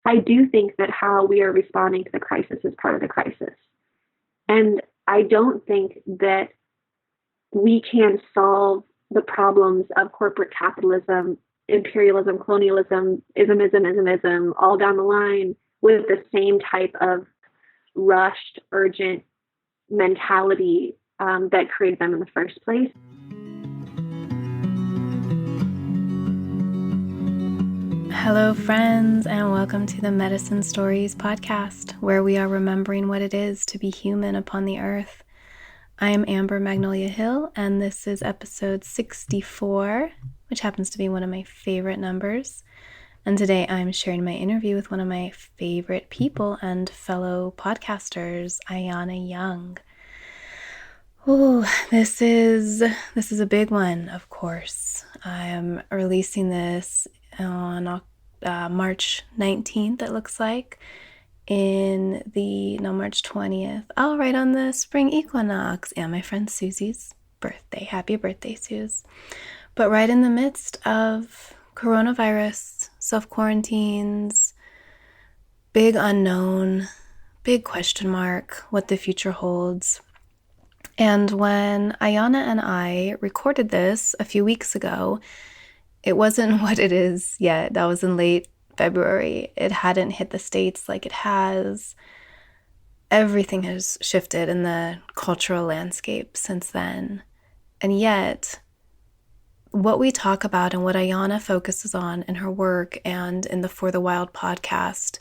I do think that how we are responding to the crisis is part of the crisis. And I don't think that we can solve the problems of corporate capitalism, imperialism, colonialism, ismism, all down the line with the same type of rushed, urgent mentality that created them in the first place. Hello, friends, and welcome to the Medicine Stories podcast, where we are remembering what it is to be human upon the earth. I am Amber Magnolia Hill, and this is episode 64, which happens to be one of my favorite numbers. And today I'm sharing my interview with one of my favorite people and fellow podcasters, Ayana Young. Oh, this is a big one, of course. I am releasing this on March 19th, it looks like, March 20th, right on the spring equinox and my friend Susie's birthday. Happy birthday, Suze. But right in the midst of coronavirus, self-quarantines, big unknown, big question mark, what the future holds. And when Ayana and I recorded this a few weeks ago, it wasn't what it is yet. That was in late February. It hadn't hit the States like it has. Everything has shifted in the cultural landscape since then. And yet, what we talk about and what Ayana focuses on in her work and in the For the Wild podcast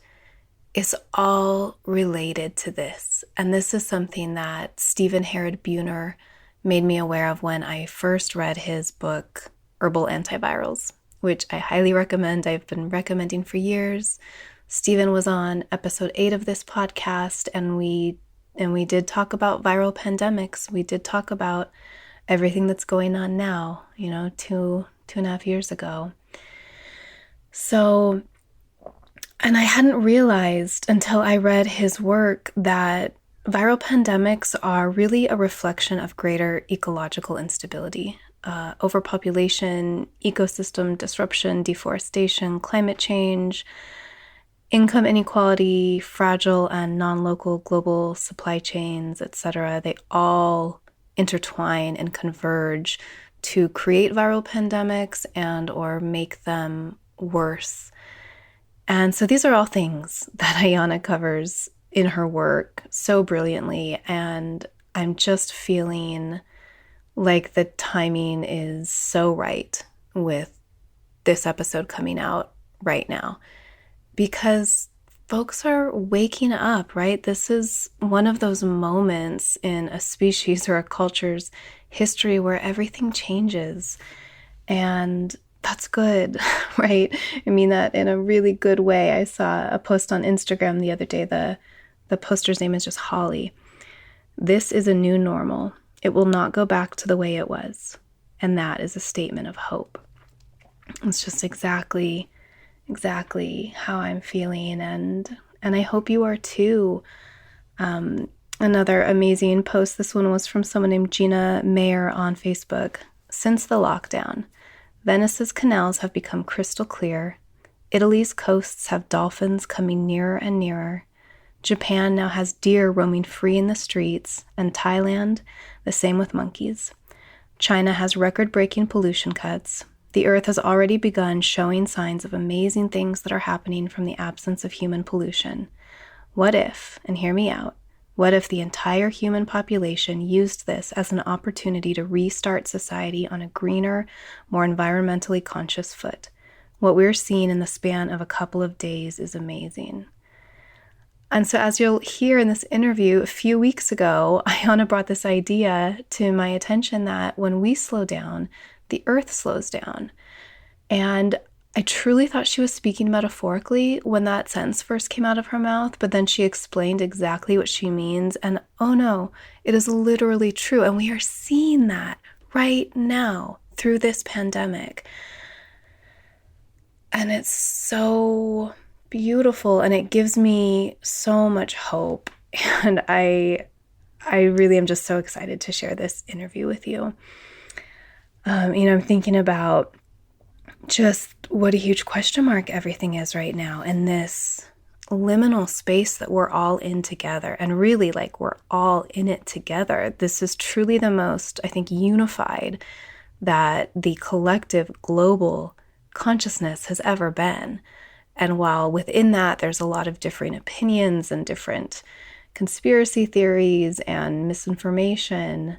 is all related to this. And this is something that Stephen Herod Buhner made me aware of when I first read his book, Herbal Antivirals, which I highly recommend. I've been recommending for years. Stephen was on episode 8 of this podcast, and we did talk about viral pandemics. We did talk about everything that's going on now, 2.5 years ago. So, and I hadn't realized until I read his work that viral pandemics are really a reflection of greater ecological instability. Overpopulation, ecosystem disruption, deforestation, climate change, income inequality, fragile and non-local global supply chains, etc. They all intertwine and converge to create viral pandemics and or make them worse. And so these are all things that Ayana covers in her work so brilliantly, and I'm just feeling like the timing is so right with this episode coming out right now, because folks are waking up, right? This is one of those moments in a species or a culture's history where everything changes, and that's good, right? I mean that in a really good way. I saw a post on Instagram the other day. The poster's name is just Holly. This is a new normal. It will not go back to the way it was. And that is a statement of hope. It's just exactly how I'm feeling. And I hope you are too. Another amazing post. This one was from someone named Gina Mayer on Facebook. Since the lockdown, Venice's canals have become crystal clear. Italy's coasts have dolphins coming nearer and nearer. Japan now has deer roaming free in the streets, and Thailand, the same with monkeys. China has record-breaking pollution cuts. The Earth has already begun showing signs of amazing things that are happening from the absence of human pollution. What if, and hear me out, what if the entire human population used this as an opportunity to restart society on a greener, more environmentally conscious foot? What we're seeing in the span of a couple of days is amazing. And so as you'll hear in this interview, a few weeks ago, Ayana brought this idea to my attention that when we slow down, the earth slows down. And I truly thought she was speaking metaphorically when that sentence first came out of her mouth, but then she explained exactly what she means. And oh no, it is literally true. And we are seeing that right now through this pandemic. And it's so beautiful, and it gives me so much hope, and I really am just so excited to share this interview with you. I'm thinking about just what a huge question mark everything is right now, and this liminal space that we're all in together, and really like we're all in it together. This is truly the most, I think, unified that the collective global consciousness has ever been. And while within that there's a lot of different opinions and different conspiracy theories and misinformation,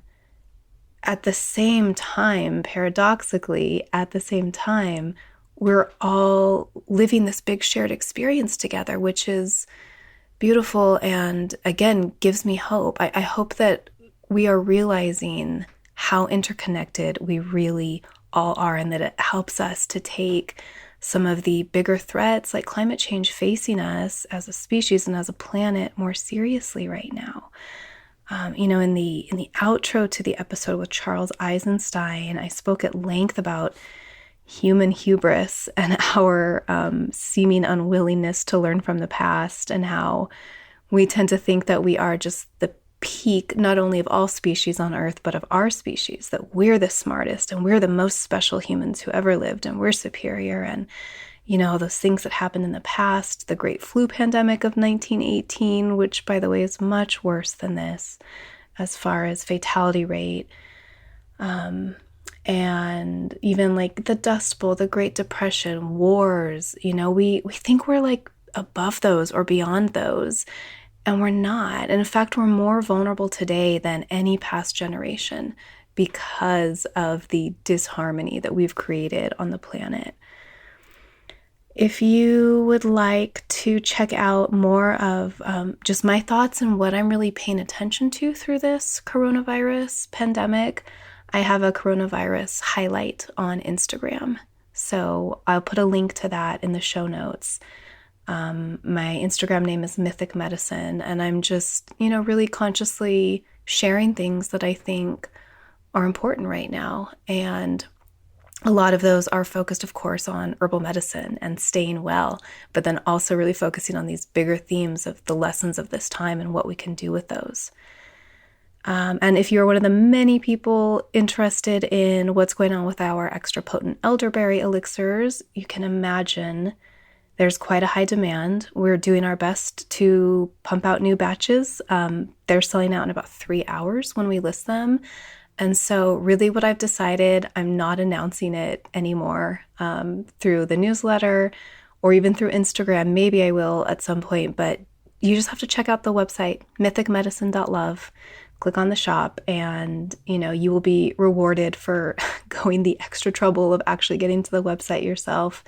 at the same time, paradoxically, at the same time, we're all living this big shared experience together, which is beautiful and, again, gives me hope. I hope that we are realizing how interconnected we really all are, and that it helps us to take some of the bigger threats like climate change facing us as a species and as a planet more seriously right now. In the outro to the episode with Charles Eisenstein, I spoke at length about human hubris and our seeming unwillingness to learn from the past, and how we tend to think that we are just the peak, not only of all species on Earth, but of our species, that we're the smartest and we're the most special humans who ever lived and we're superior. And those things that happened in the past, the Great Flu Pandemic of 1918, which, by the way, is much worse than this as far as fatality rate. And even like the Dust Bowl, the Great Depression, wars, we think we're like above those or beyond those, and we're not. And in fact, we're more vulnerable today than any past generation because of the disharmony that we've created on the planet. If you would like to check out more of just my thoughts and what I'm really paying attention to through this coronavirus pandemic, I have a coronavirus highlight on Instagram. So I'll put a link to that in the show notes. My Instagram name is Mythic Medicine, and I'm just, really consciously sharing things that I think are important right now. And a lot of those are focused, of course, on herbal medicine and staying well, but then also really focusing on these bigger themes of the lessons of this time and what we can do with those. And if you're one of the many people interested in what's going on with our extra potent elderberry elixirs, you can imagine there's quite a high demand. We're doing our best to pump out new batches. They're selling out in about 3 hours when we list them. And so really what I've decided, I'm not announcing it anymore through the newsletter or even through Instagram. Maybe I will at some point, but you just have to check out the website, mythicmedicine.love. Click on the shop, and you will be rewarded for going the extra trouble of actually getting to the website yourself.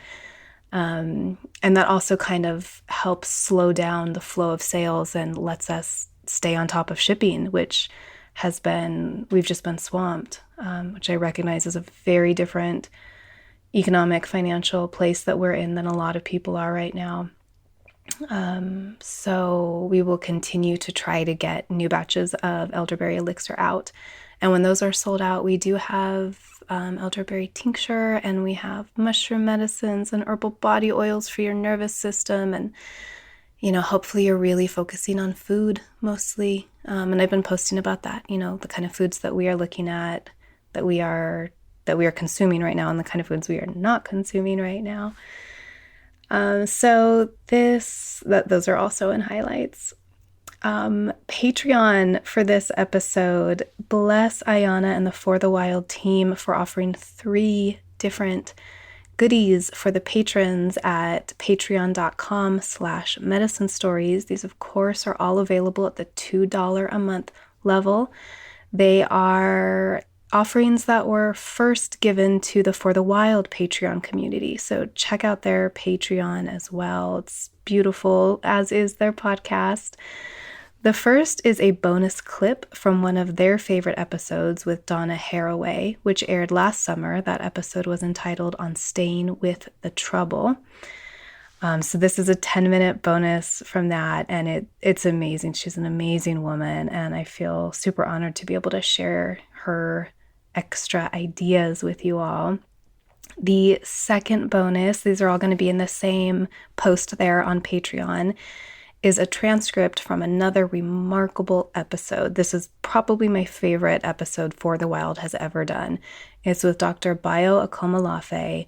And that also kind of helps slow down the flow of sales and lets us stay on top of shipping, which we've just been swamped, which I recognize is a very different economic, financial place that we're in than a lot of people are right now. So we will continue to try to get new batches of elderberry elixir out. And when those are sold out, we do have elderberry tincture, and we have mushroom medicines and herbal body oils for your nervous system. And, hopefully you're really focusing on food mostly. And I've been posting about that, the kind of foods that we are looking at, that we are consuming right now, and the kind of foods we are not consuming right now. So those are also in highlights. Patreon for this episode. Bless Ayana and the For the Wild team for offering 3 different goodies for the patrons at patreon.com/medicine stories. These, of course, are all available at the $2 a month level. They are offerings that were first given to the For the Wild Patreon community. So check out their Patreon as well. It's beautiful, as is their podcast. The first is a bonus clip from one of their favorite episodes with Donna Haraway, which aired last summer. That episode was entitled On Staying with the Trouble. So this is a 10-minute bonus from that, and it's amazing. She's an amazing woman, and I feel super honored to be able to share her extra ideas with you all. The second bonus, these are all going to be in the same post there on Patreon, is a transcript from another remarkable episode. This is probably my favorite episode For the Wild has ever done. It's with Dr. Bayo Akomolafe.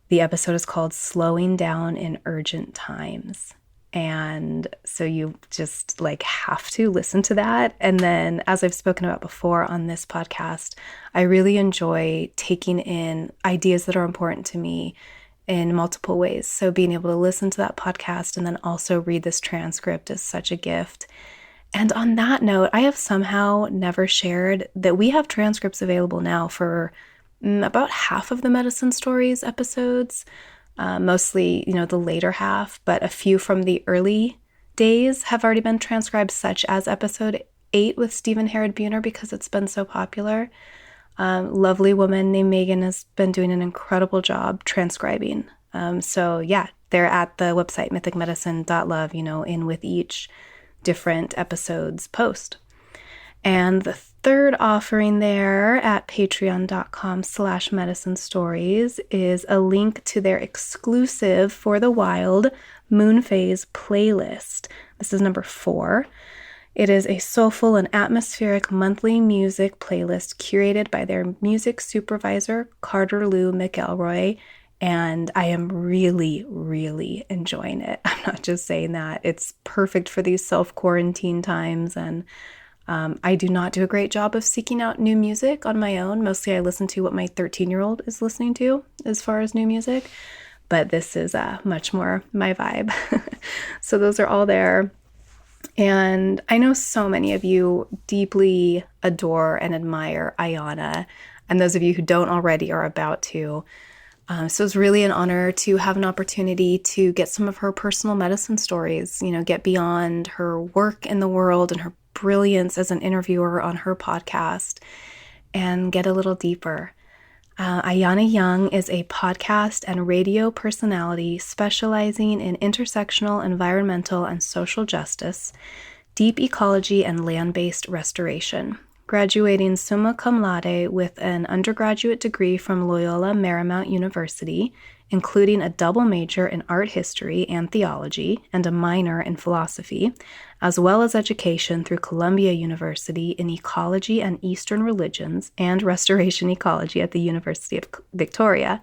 The episode is called Slowing Down in Urgent Times. And so you just like have to listen to that. And then, as I've spoken about before on this podcast, I really enjoy taking in ideas that are important to me in multiple ways. So being able to listen to that podcast and then also read this transcript is such a gift. And on that note, I have somehow never shared that we have transcripts available now for about half of the Medicine Stories episodes. Mostly, the later half, but a few from the early days have already been transcribed, such as episode 8 with Stephen Herod Buhner, because it's been so popular. Lovely woman named Megan has been doing an incredible job transcribing. So yeah, they're at the website mythicmedicine.love, in with each different episode's post. And the third offering there at patreon.com/medicine stories is a link to their exclusive For the Wild Moon Phase playlist. This is number 4. It is a soulful and atmospheric monthly music playlist curated by their music supervisor, Carter Lou McElroy, and I am really, really enjoying it. I'm not just saying that. It's perfect for these self-quarantine times, and I do not do a great job of seeking out new music on my own. Mostly I listen to what my 13-year-old is listening to as far as new music, but this is much more my vibe. So those are all there. And I know so many of you deeply adore and admire Ayana, and those of you who don't already are about to. So it's really an honor to have an opportunity to get some of her personal medicine stories, get beyond her work in the world and her brilliance as an interviewer on her podcast and get a little deeper. Ayana Young is a podcast and radio personality specializing in intersectional, environmental, and social justice, deep ecology, and land-based restoration. Graduating summa cum laude with an undergraduate degree from Loyola Marymount University, including a double major in art history and theology and a minor in philosophy, as well as education through Columbia University in ecology and Eastern religions and restoration ecology at the University of Victoria.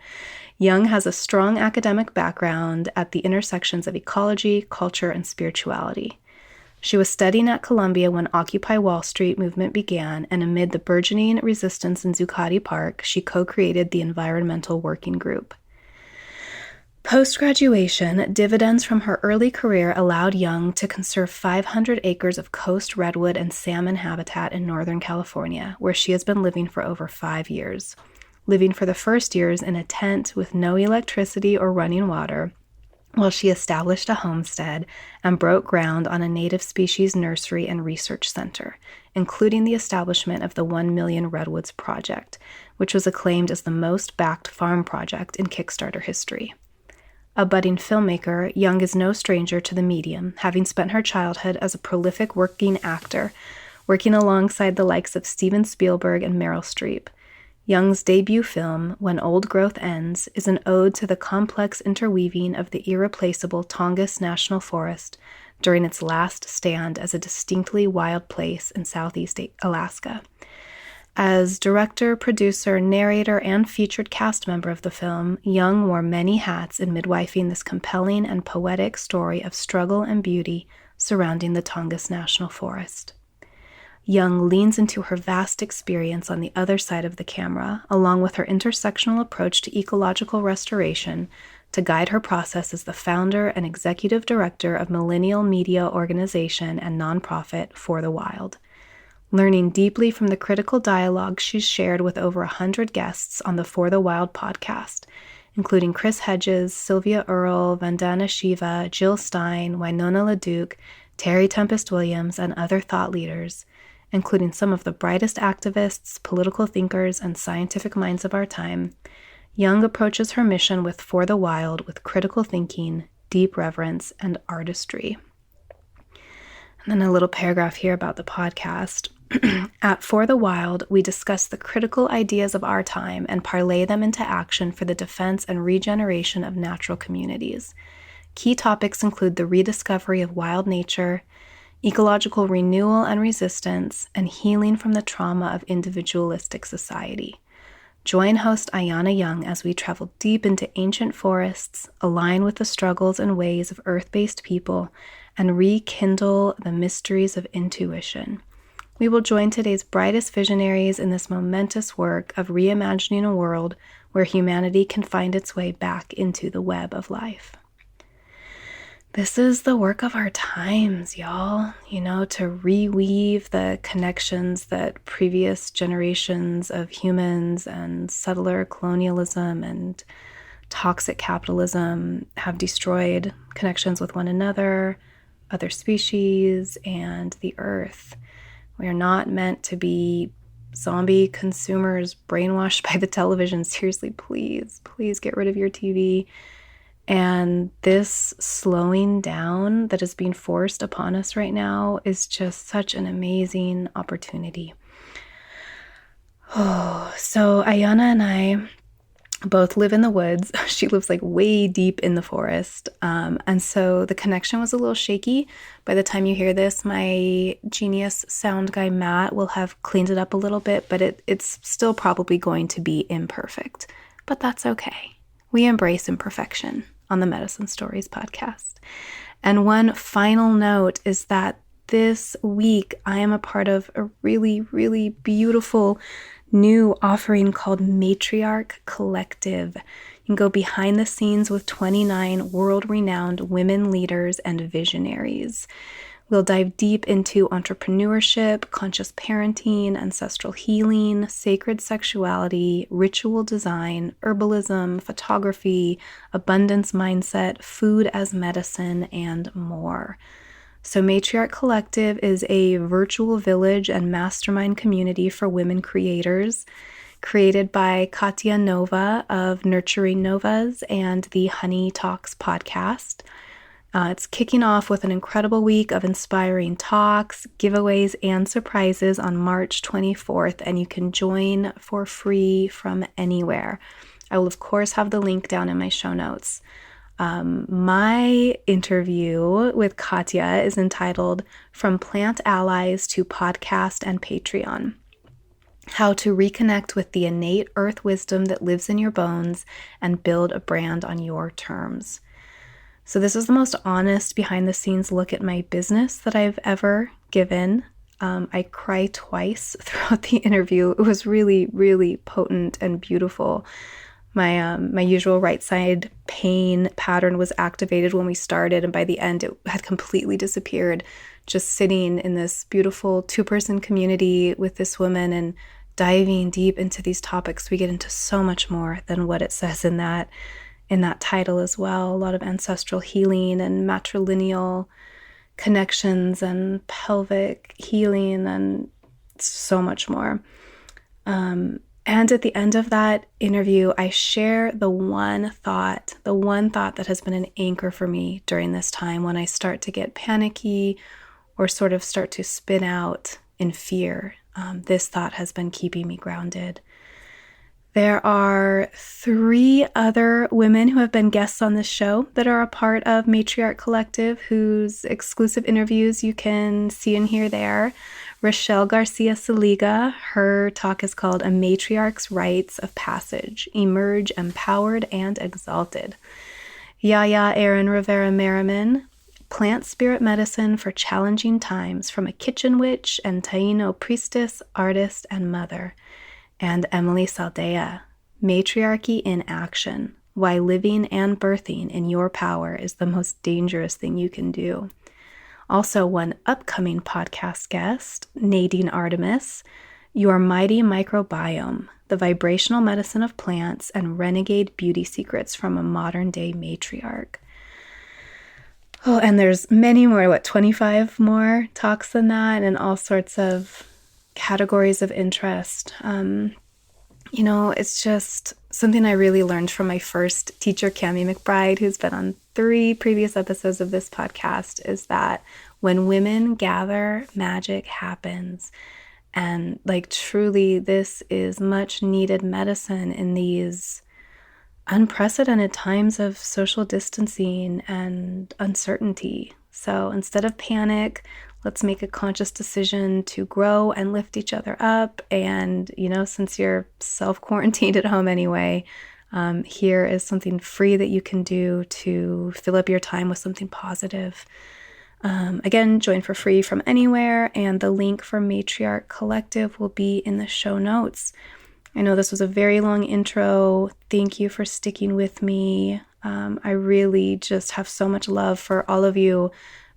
Young has a strong academic background at the intersections of ecology, culture, and spirituality. She was studying at Columbia when Occupy Wall Street movement began, and amid the burgeoning resistance in Zuccotti Park, she co-created the Environmental Working Group. Post-graduation, dividends from her early career allowed Young to conserve 500 acres of coast redwood and salmon habitat in Northern California, where she has been living for over 5 years, living for the first years in a tent with no electricity or running water, while she established a homestead and broke ground on a native species nursery and research center, including the establishment of the 1 Million Redwoods Project, which was acclaimed as the most backed farm project in Kickstarter history. A budding filmmaker, Young is no stranger to the medium, having spent her childhood as a prolific working actor, working alongside the likes of Steven Spielberg and Meryl Streep. Young's debut film, When Old Growth Ends, is an ode to the complex interweaving of the irreplaceable Tongass National Forest during its last stand as a distinctly wild place in southeast Alaska. As director, producer, narrator, and featured cast member of the film, Young wore many hats in midwifing this compelling and poetic story of struggle and beauty surrounding the Tongass National Forest. Young leans into her vast experience on the other side of the camera, along with her intersectional approach to ecological restoration, to guide her process as the founder and executive director of millennial media organization and nonprofit For the Wild. Learning deeply from the critical dialogue she's shared with over 100 guests on the For the Wild podcast, including Chris Hedges, Sylvia Earle, Vandana Shiva, Jill Stein, Winona LaDuke, Terry Tempest Williams, and other thought leaders, including some of the brightest activists, political thinkers, and scientific minds of our time, Young approaches her mission with For the Wild with critical thinking, deep reverence, and artistry. And then a little paragraph here about the podcast. At For the Wild, we discuss the critical ideas of our time and parlay them into action for the defense and regeneration of natural communities. Key topics include the rediscovery of wild nature, ecological renewal and resistance, and healing from the trauma of individualistic society. Join host Ayana Young as we travel deep into ancient forests, align with the struggles and ways of earth-based people, and rekindle the mysteries of intuition. We will join today's brightest visionaries in this momentous work of reimagining a world where humanity can find its way back into the web of life. This is the work of our times, y'all, to reweave the connections that previous generations of humans and settler colonialism and toxic capitalism have destroyed connections with one another, other species, and the earth. We are not meant to be zombie consumers brainwashed by the television. Seriously, please get rid of your TV. And this slowing down that is being forced upon us right now is just such an amazing opportunity. So Ayana and I both live in the woods. She lives like way deep in the forest. And so the connection was a little shaky. By the time you hear this, my genius sound guy, Matt, will have cleaned it up a little bit, but it's still probably going to be imperfect. But that's okay. We embrace imperfection on the Medicine Stories podcast. And one final note is that this week I am a part of a really, really beautiful new offering called Matriarch Collective. You can go behind the scenes with 29 world-renowned women leaders and visionaries. We'll dive deep into entrepreneurship, conscious parenting, ancestral healing, sacred sexuality, ritual design, herbalism, photography, abundance mindset, food as medicine, and more. So Matriarch Collective is a virtual village and mastermind community for women creators, created by Katya Nova of Nurturing Novas and the Honey Talks podcast. It's kicking off with an incredible week of inspiring talks, giveaways, and surprises on March 24th, and you can join for free from anywhere. I will, of course, have the link down in my show notes. My interview with Katya is entitled From Plant Allies to Podcast and Patreon: How to Reconnect with the Innate Earth Wisdom that Lives in Your Bones and Build a Brand on Your Terms. So this is the most honest behind-the-scenes look at my business that I've ever given. I cry twice throughout the interview. It was really, really potent and beautiful. My usual right side pain pattern was activated when we started, and by the end it had completely disappeared. Just sitting in this beautiful two-person community with this woman and diving deep into these topics, we get into so much more than what it says in that title as well. A lot of ancestral healing and matrilineal connections and pelvic healing and so much more. And at the end of that interview, I share the one thought that has been an anchor for me during this time when I start to get panicky or sort of start to spin out in fear. This thought has been keeping me grounded. There are 3 other women who have been guests on this show that are a part of Matriarch Collective, whose exclusive interviews you can see and hear there. Rochelle Garcia Saliga, her talk is called A Matriarch's Rites of Passage, Emerge Empowered and Exalted. Yaya Erin Rivera Merriman, Plant Spirit Medicine for Challenging Times, from a Kitchen Witch and Taino Priestess, Artist, and Mother. And Emily Saldea, Matriarchy in Action, Why Living and Birthing in Your Power is the Most Dangerous Thing You Can Do. Also, one upcoming podcast guest, Nadine Artemis, Your Mighty Microbiome, The Vibrational Medicine of Plants and Renegade Beauty Secrets from a Modern Day Matriarch. Oh, and there's many more, 25 more talks than that, and all sorts of categories of interest. It's just something I really learned from my first teacher, Cammie McBride, who's been on 3 previous episodes of this podcast, is that when women gather, magic happens. And truly, this is much needed medicine in these unprecedented times of social distancing and uncertainty. So instead of panic, let's make a conscious decision to grow and lift each other up. And, since you're self quarantined at home anyway, here is something free that you can do to fill up your time with something positive. Again, join for free from anywhere, and the link for Matriarch Collective will be in the show notes. I know this was a very long intro. Thank you for sticking with me. I really just have so much love for all of you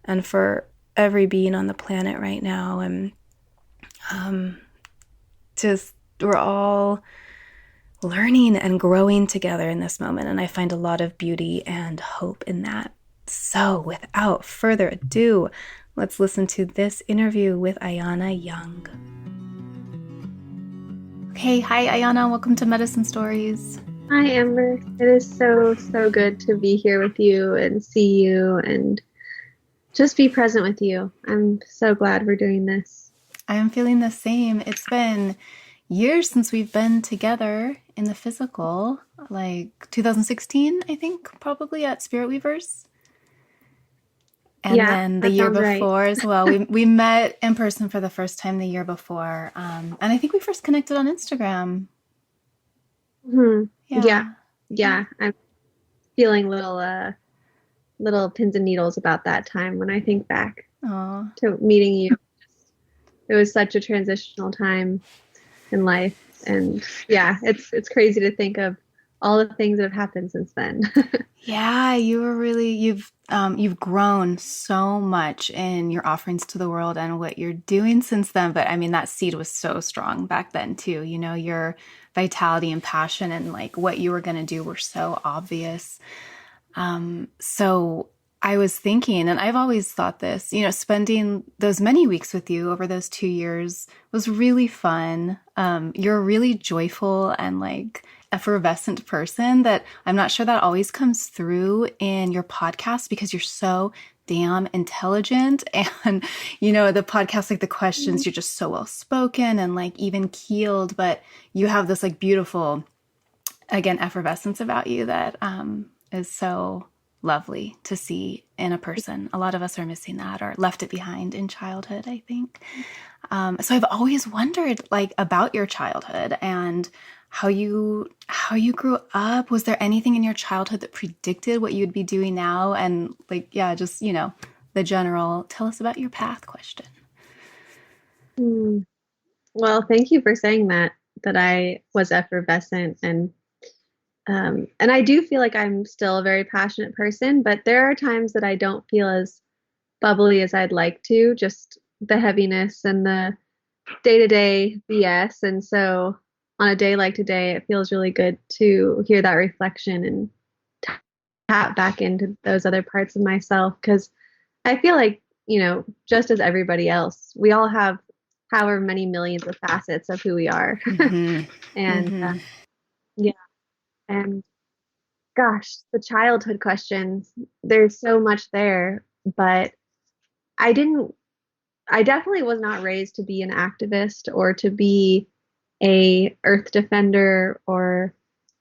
and for every being on the planet right now. And we're all learning and growing together in this moment. And I find a lot of beauty and hope in that. So without further ado, let's listen to this interview with Ayana Young. Okay, hi Ayana, welcome to Medicine Stories. Hi Amber, it is so good to be here with you and see you and just be present with you. I'm so glad we're doing this. I am feeling the same. It's been years since we've been together in the physical, like 2016, I think, probably at Spirit Weavers. And then the year before right. as well. We met in person for the first time the year before. And I think we first connected on Instagram. Mm-hmm. Yeah. I'm feeling little pins and needles about that time when I think back to meeting you. It was such a transitional time in life. And yeah, it's crazy to think of all the things that have happened since then. Yeah, you've grown so much in your offerings to the world and what you're doing since then. But I mean, that seed was so strong back then too. Your vitality and passion and like what you were going to do were so obvious. So I was thinking, and I've always thought this, spending those many weeks with you over those 2 years was really fun. You're a really joyful and like effervescent person that I'm not sure that always comes through in your podcast because you're so damn intelligent. And, the podcast, like the questions, you're just so well spoken and like even keeled, but you have this like beautiful, again, effervescence about you that is so lovely to see in a person. A lot of us are missing that or left it behind in childhood, I think. So I've always wondered like about your childhood and how you grew up. Was there anything in your childhood that predicted what you'd be doing now? And like, yeah, just, the general, tell us about your path question. Well, thank you for saying that I was effervescent and I do feel like I'm still a very passionate person, but there are times that I don't feel as bubbly as I'd like to, just the heaviness and the day-to-day BS. And so on a day like today, it feels really good to hear that reflection and tap back into those other parts of myself. Because I feel like, just as everybody else, we all have however many millions of facets of who we are. Mm-hmm. And mm-hmm. Yeah. And gosh, the childhood questions, there's so much there, but I definitely was not raised to be an activist or to be a earth defender or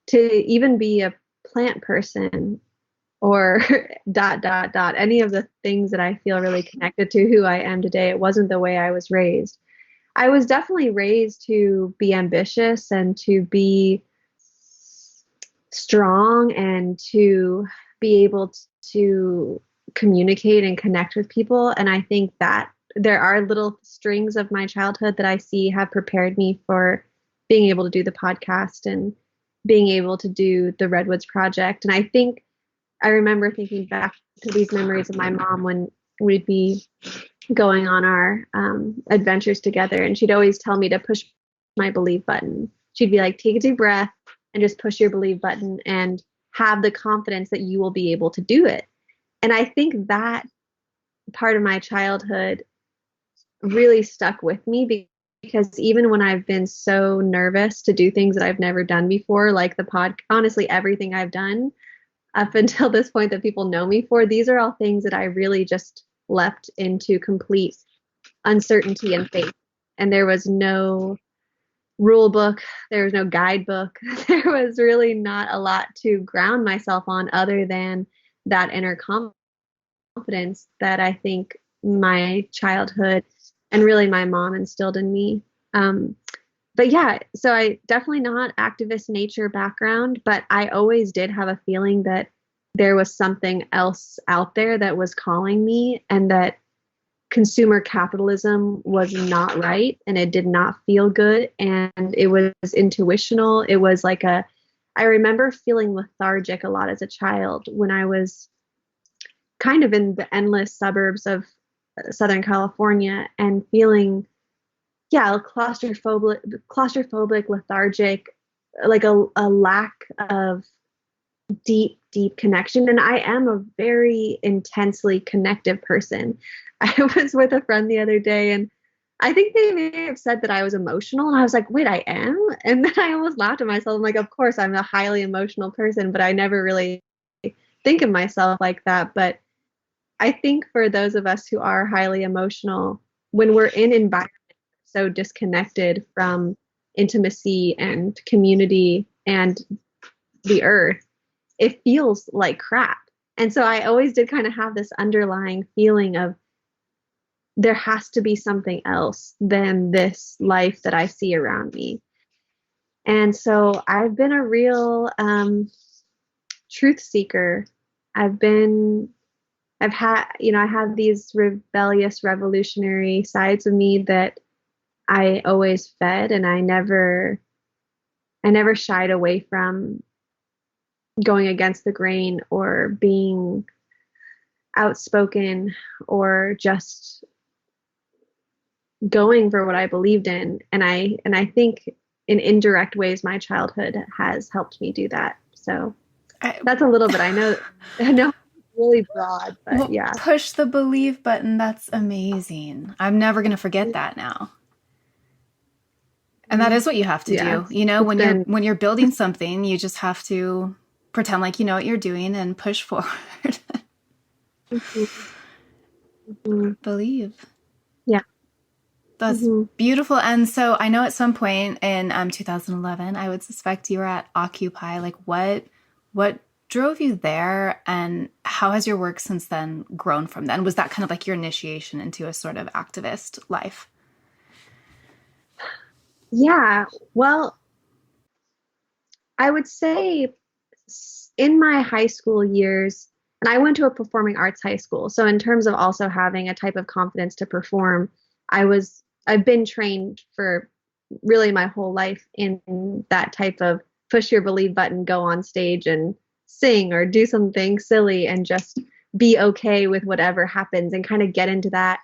to even be a plant person or any of the things that I feel really connected to who I am today. It wasn't the way I was raised. I was definitely raised to be ambitious and to be strong and to be able to communicate and connect with people. And I think that there are little strings of my childhood that I see have prepared me for being able to do the podcast and being able to do the Redwoods project. And I think I remember thinking back to these memories of my mom when we'd be going on our adventures together, and she'd always tell me to push my believe button. She'd be like, take a deep breath and just push your believe button and have the confidence that you will be able to do it. And I think that part of my childhood really stuck with me because even when I've been so nervous to do things that I've never done before, like honestly, everything I've done up until this point that people know me for, these are all things that I really just leapt into complete uncertainty and faith. And there was no rule book, there was no guidebook, there was really not a lot to ground myself on other than that inner compass. confidence that I think my childhood and really my mom instilled in me. But yeah, so I definitely not activist nature background, but I always did have a feeling that there was something else out there that was calling me, and that consumer capitalism was not right and it did not feel good, and it was intuitional. It was like I remember feeling lethargic a lot as a child when I was kind of in the endless suburbs of Southern California and feeling, yeah, claustrophobic, lethargic, like a lack of deep connection. And I am a very intensely connective person. I was with a friend the other day, and I think they may have said that I was emotional, and I was like, wait, I am? And then I almost laughed at myself. I'm like, of course I'm a highly emotional person, but I never really think of myself like that. But I think for those of us who are highly emotional, when we're in environments so disconnected from intimacy and community and the earth, it feels like crap. And so I always did kind of have this underlying feeling of there has to be something else than this life that I see around me. And so I've been a real truth seeker. I have these rebellious, revolutionary sides of me that I always fed, and I never shied away from going against the grain or being outspoken or just going for what I believed in. And I think in indirect ways my childhood has helped me do that. So that's a little bit. I know it's really broad, but well, yeah. Push the believe button. That's amazing. I'm never going to forget that now. And that is what you have to do. You know, when you're building something, you just have to pretend like you know what you're doing and push forward. Believe. Yeah. That's beautiful. And so I know at some point in 2011, I would suspect you were at Occupy. Like what drove you there, and how has your work since then grown from then? Was that kind of like your initiation into a sort of activist life? Yeah, well, I would say in my high school years, and I went to a performing arts high school. So in terms of also having a type of confidence to perform, I've been trained for really my whole life in that type of push your believe button, go on stage and sing or do something silly and just be okay with whatever happens and kind of get into that.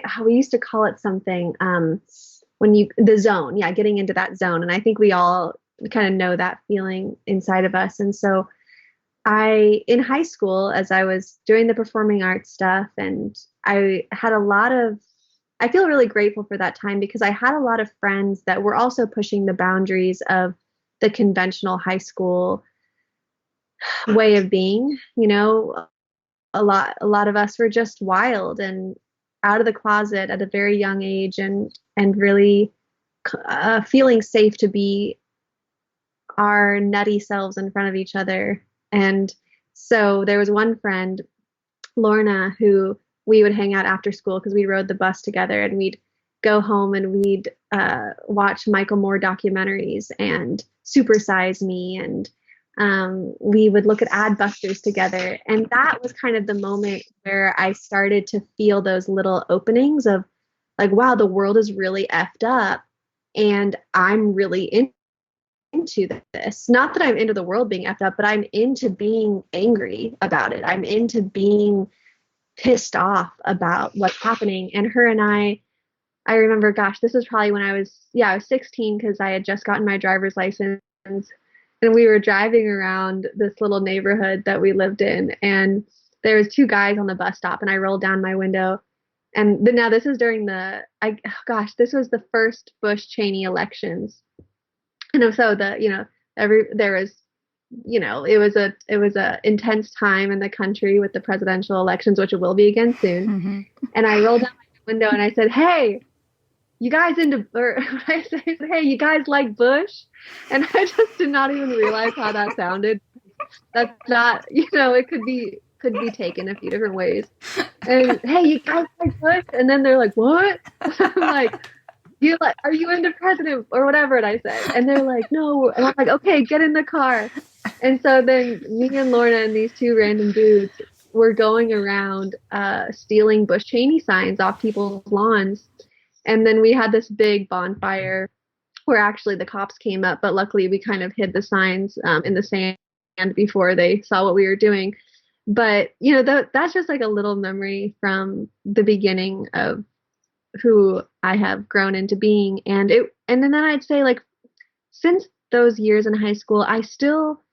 How we used to call it something, the zone, getting into that zone. And I think we all kind of know that feeling inside of us. And so in high school, as I was doing the performing arts stuff, and I feel really grateful for that time because I had a lot of friends that were also pushing the boundaries of the conventional high school way of being. You know, a lot of us were just wild and out of the closet at a very young age, and really feeling safe to be our nutty selves in front of each other. And so there was one friend, Lorna, who we would hang out after school because we rode the bus together, and we'd go home and we'd watch Michael Moore documentaries and Super Size Me, and we would look at Adbusters together. And that was kind of the moment where I started to feel those little openings of like, wow, the world is really effed up, and I'm really into this. Not that I'm into the world being effed up, but I'm into being angry about it. I'm into being pissed off about what's happening. And her and I remember, gosh, this was probably when I was 16 because I had just gotten my driver's license, and we were driving around this little neighborhood that we lived in, and there was two guys on the bus stop, and I rolled down my window. And now this is during this was the first Bush-Cheney elections. And so it was a intense time in the country with the presidential elections, which it will be again soon. Mm-hmm. And I rolled down my window and I said, "Hey, you guys hey, you guys like Bush?" And I just did not even realize how that sounded. That's not, it could be could be taken a few different ways. And hey, you guys like Bush? And then they're like, what? I'm like, are you into president or whatever? And I said, and they're like, no. And I'm like, okay, get in the car. And so then me and Lorna and these two random dudes were going around stealing Bush Cheney signs off people's lawns. And then we had this big bonfire where actually the cops came up, but luckily we kind of hid the signs in the sand before they saw what we were doing. But that's just like a little memory from the beginning of who I have grown into being. And then I'd say, like, since those years in high school, I still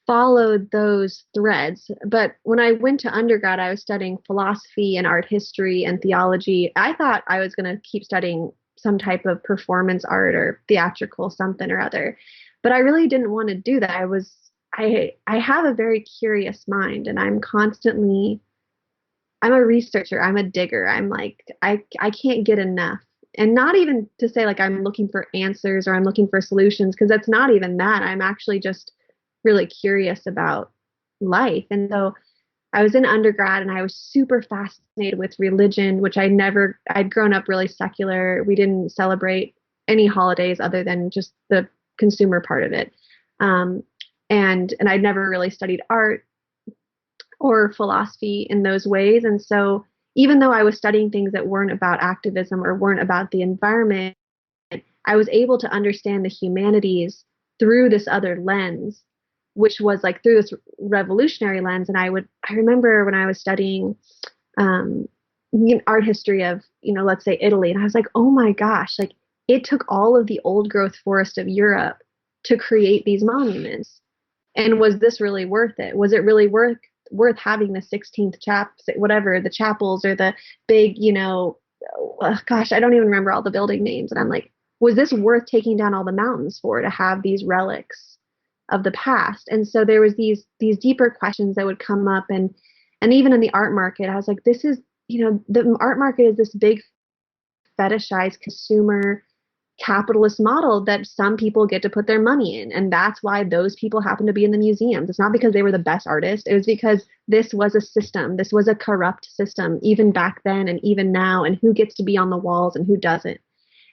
followed those threads. But when I went to undergrad, I was studying philosophy and art history and theology. I thought I was going to keep studying some type of performance art or theatrical something or other. But I really didn't want to do that. I have a very curious mind, and I'm a researcher. I'm a digger. I'm like, I can't get enough. And not even to say like I'm looking for answers or I'm looking for solutions, because that's not even that. I'm actually just really curious about life. And so I was in undergrad and I was super fascinated with religion, which I'd grown up really secular. We didn't celebrate any holidays other than just the consumer part of it. And I'd never really studied art or philosophy in those ways. And so even though I was studying things that weren't about activism or weren't about the environment, I was able to understand the humanities through this other lens, which was like through this revolutionary lens. And I remember when I was studying art history of, let's say Italy, and I was like, oh my gosh, like it took all of the old growth forest of Europe to create these monuments. And was this really worth it? Was it really worth having the 16th whatever, the chapels or the big, gosh, I don't even remember all the building names. And I'm like, was this worth taking down all the mountains for, to have these relics of the past? And so there was these deeper questions that would come up. And even in the art market, I was like, this is, the art market is this big fetishized consumer capitalist model that some people get to put their money in. And that's why those people happen to be in the museums. It's not because they were the best artists. It was because this was a system. This was a corrupt system, even back then and even now, and who gets to be on the walls and who doesn't.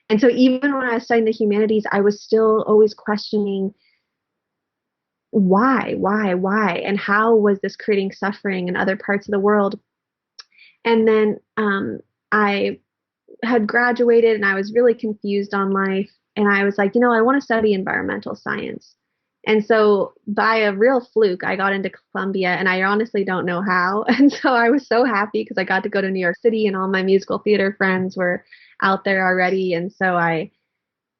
And so even when I was studying the humanities, I was still always questioning why, and how was this creating suffering in other parts of the world? And then I had graduated and I was really confused on life. And I was like, I want to study environmental science. And so by a real fluke, I got into Columbia, and I honestly don't know how. And so I was so happy because I got to go to New York City and all my musical theater friends were out there already. And so I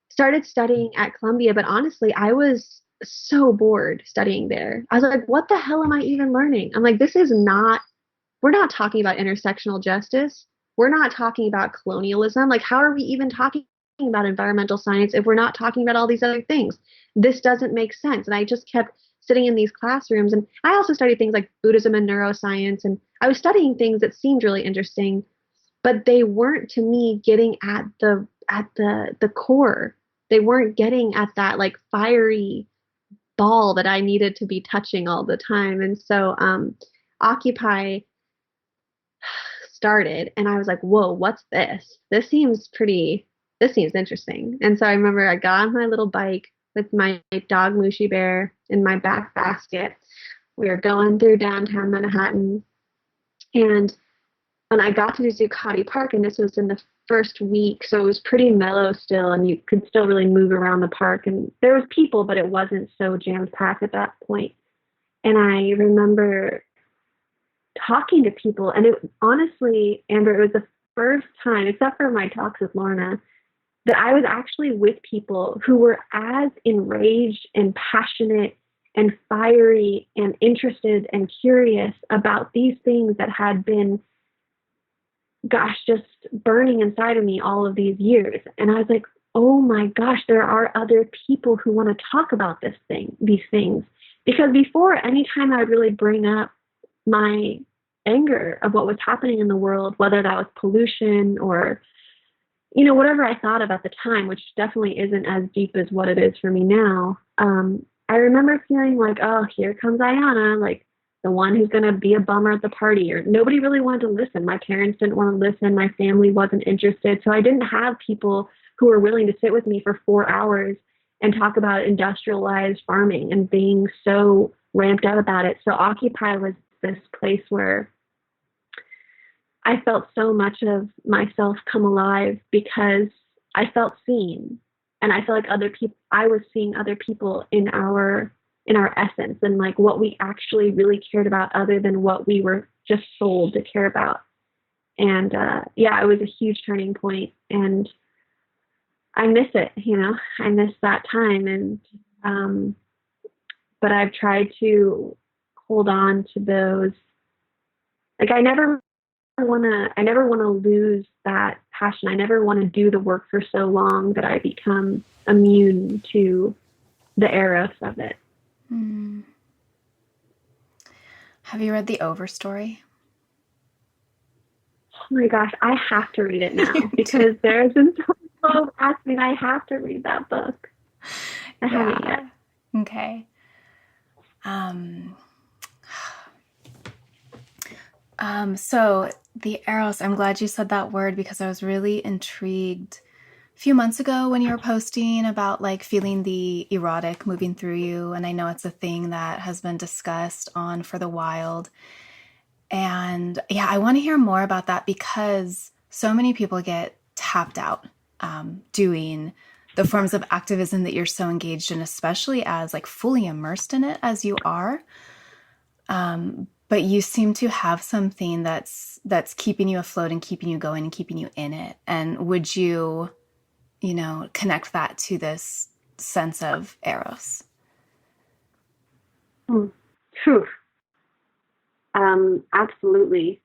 started studying at Columbia. But honestly, I was so bored studying there. I was like, what the hell am I even learning? I'm like, we're not talking about intersectional justice. We're not talking about colonialism. Like, how are we even talking about environmental science if we're not talking about all these other things? This doesn't make sense. And I just kept sitting in these classrooms. And I also studied things like Buddhism and neuroscience. And I was studying things that seemed really interesting, but they weren't, to me, getting at the core. They weren't getting at that like fiery ball that I needed to be touching all the time. And so Occupy started, and I was like, whoa, what's this? This seems interesting. And so I remember I got on my little bike with my dog Mushy Bear in my back basket. We were going through downtown Manhattan, and when I got to Zuccotti Park, and this was in the first week, so it was pretty mellow still, and you could still really move around the park, and there was people, but it wasn't so jam-packed at that point. And I remember talking to people, and it honestly, Amber, it was the first time, except for my talks with Lorna, that I was actually with people who were as enraged and passionate and fiery and interested and curious about these things that had been, gosh, just burning inside of me all of these years. And I was like, oh my gosh, there are other people who want to talk about these things. Because before, anytime I would really bring up my anger of what was happening in the world, whether that was pollution or, whatever I thought about the time, which definitely isn't as deep as what it is for me now. I remember feeling like, oh, here comes Ayana. Like, the one who's going to be a bummer at the party, or nobody really wanted to listen. My parents didn't want to listen. My family wasn't interested. So I didn't have people who were willing to sit with me for 4 hours and talk about industrialized farming and being so ramped up about it. So Occupy was this place where I felt so much of myself come alive because I felt seen. And I felt like other people, I was seeing other people in our essence and like what we actually really cared about other than what we were just sold to care about. And yeah, it was a huge turning point, and I miss it, I miss that time. And but I've tried to hold on to those. Like I never want to lose that passion. I never want to do the work for so long that I become immune to the eros of it. Mm. Have you read the Overstory? Oh my gosh, I have to read it now because there's been so many people asking. I have to read that book. I haven't yet. Okay. So the eros, I'm glad you said that word because I was really intrigued a few months ago when you were posting about like feeling the erotic moving through you. And I know it's a thing that has been discussed on For the Wild. And yeah, I want to hear more about that because so many people get tapped out doing the forms of activism that you're so engaged in, especially as like fully immersed in it as you are. But you seem to have something that's keeping you afloat and keeping you going and keeping you in it. And would you, connect that to this sense of eros? Phew. Absolutely.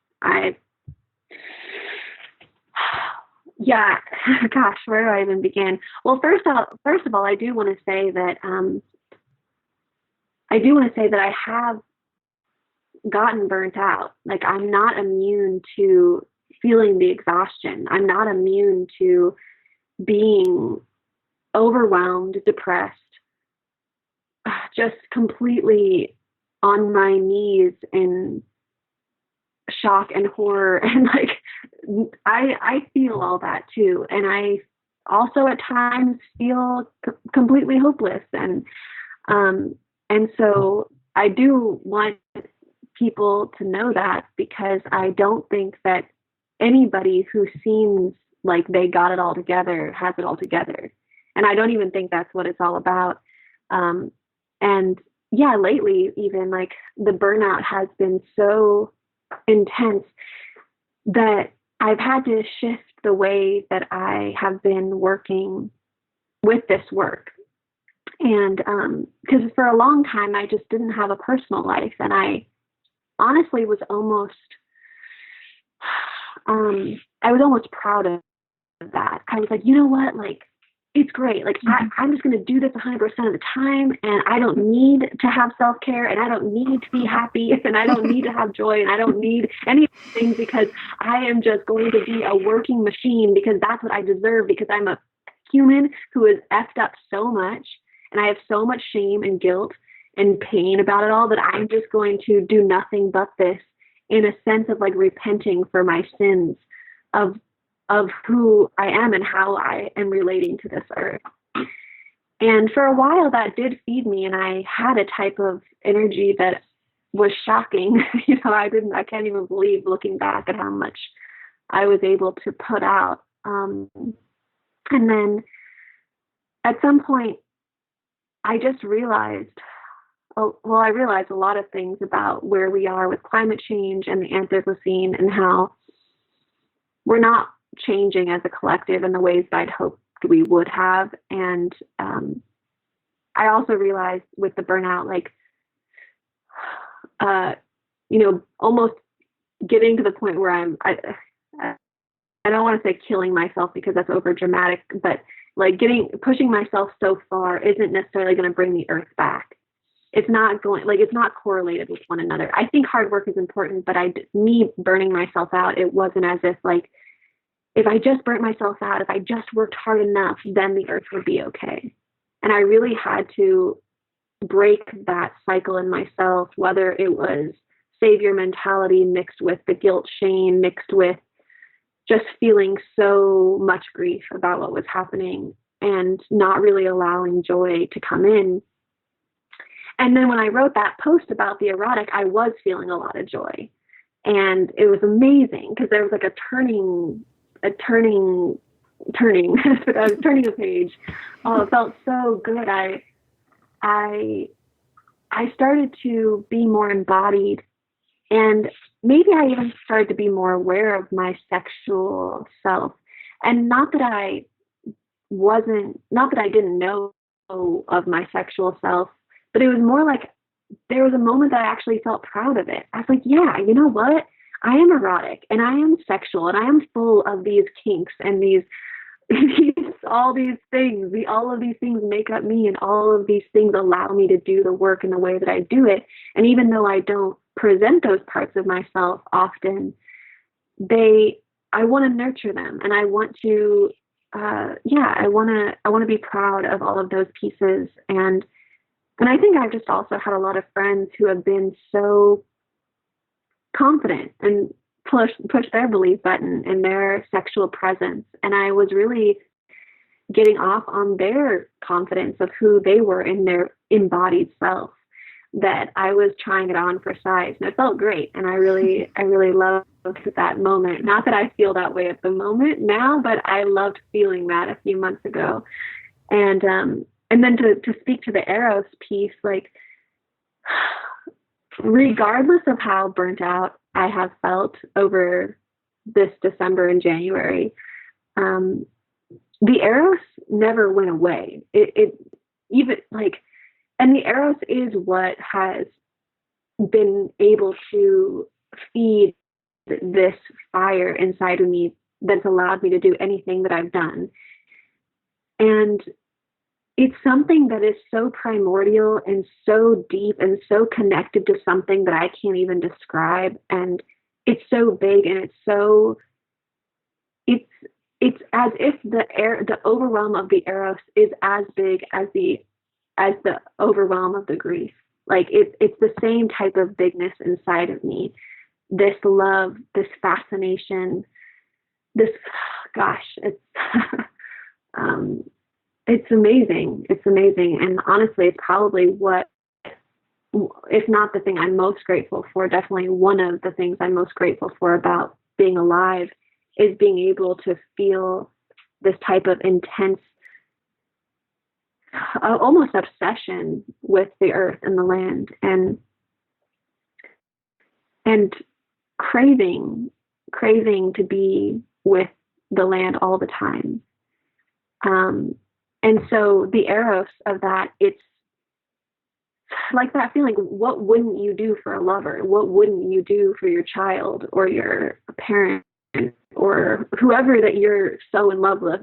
Yeah, gosh, where do I even begin? Well, first of all, I do want to say that I have gotten burnt out. Like I'm not immune to feeling the exhaustion. I'm not immune to being overwhelmed, depressed, just completely on my knees in shock and horror. And like, I feel all that too. And I also at times feel completely hopeless. And so I do want people to know that, because I don't think that anybody who seems like they got it all together has it all together. And I don't even think that's what it's all about. And yeah, lately, even like the burnout has been so intense that I've had to shift the way that I have been working with this work. And because for a long time, I just didn't have a personal life. And I honestly was almost, I was almost proud of that. I was like, you know what, like, it's great. Like, I'm just going to do this 100% of the time. And I don't need to have self-care, and I don't need to be happy, and I don't need to have joy, and I don't need any of these things, because I am just going to be a working machine, because that's what I deserve, because I'm a human who is effed up so much. And I have so much shame and guilt and pain about it all, that I'm just going to do nothing but this, in a sense of like repenting for my sins of who I am and how I am relating to this earth. And for a while that did feed me, and I had a type of energy that was shocking. I can't even believe, looking back, at how much I was able to put out. And then at some point I just realized, I realized a lot of things about where we are with climate change and the Anthropocene, and how we're not changing as a collective in the ways that I'd hoped we would have. And I also realized with the burnout, like, almost getting to the point where I don't want to say killing myself, because that's over dramatic, but like pushing myself so far isn't necessarily going to bring the earth back. It's not correlated with one another. I think hard work is important, but me burning myself out, it wasn't as if like, if I just burnt myself out, if I just worked hard enough, then the earth would be okay. And I really had to break that cycle in myself, whether it was savior mentality mixed with the guilt, shame, mixed with just feeling so much grief about what was happening and not really allowing joy to come in. And then when I wrote that post about the erotic, I was feeling a lot of joy. And it was amazing because there was like a turning, I was turning a page. Oh, it felt so good. I started to be more embodied, and maybe I even started to be more aware of my sexual self. And not that I didn't know of my sexual self, but it was more like there was a moment that I actually felt proud of it. I was like, yeah, you know what? I am erotic and I am sexual and I am full of these kinks and these all these things. All of these things make up me, and all of these things allow me to do the work in the way that I do it. And even though I don't present those parts of myself often, I want to nurture them, and I want to I want to be proud of all of those pieces. And I think I've just also had a lot of friends who have been so confident and push their belief button in their sexual presence. And I was really getting off on their confidence of who they were in their embodied self, that I was trying it on for size. And it felt great. And I really loved that moment. Not that I feel that way at the moment now, but I loved feeling that a few months ago. And then to speak to the Eros piece, like, regardless of how burnt out I have felt over this December and January, the Eros never went away. It even like, and the Eros is what has been able to feed this fire inside of me that's allowed me to do anything that I've done. And it's something that is so primordial and so deep and so connected to something that I can't even describe. And it's so big, and it's as if the overwhelm of the Eros is as big as the overwhelm of the grief. Like it's the same type of bigness inside of me. This love, this fascination, this, gosh, it's it's amazing. It's amazing. And honestly, it's probably what, if not the thing I'm most grateful for, definitely one of the things I'm most grateful for about being alive, is being able to feel this type of intense, almost obsession with the earth and the land, and craving to be with the land all the time. And so the Eros of that, it's like that feeling, what wouldn't you do for a lover? What wouldn't you do for your child or your parent or whoever that you're so in love with?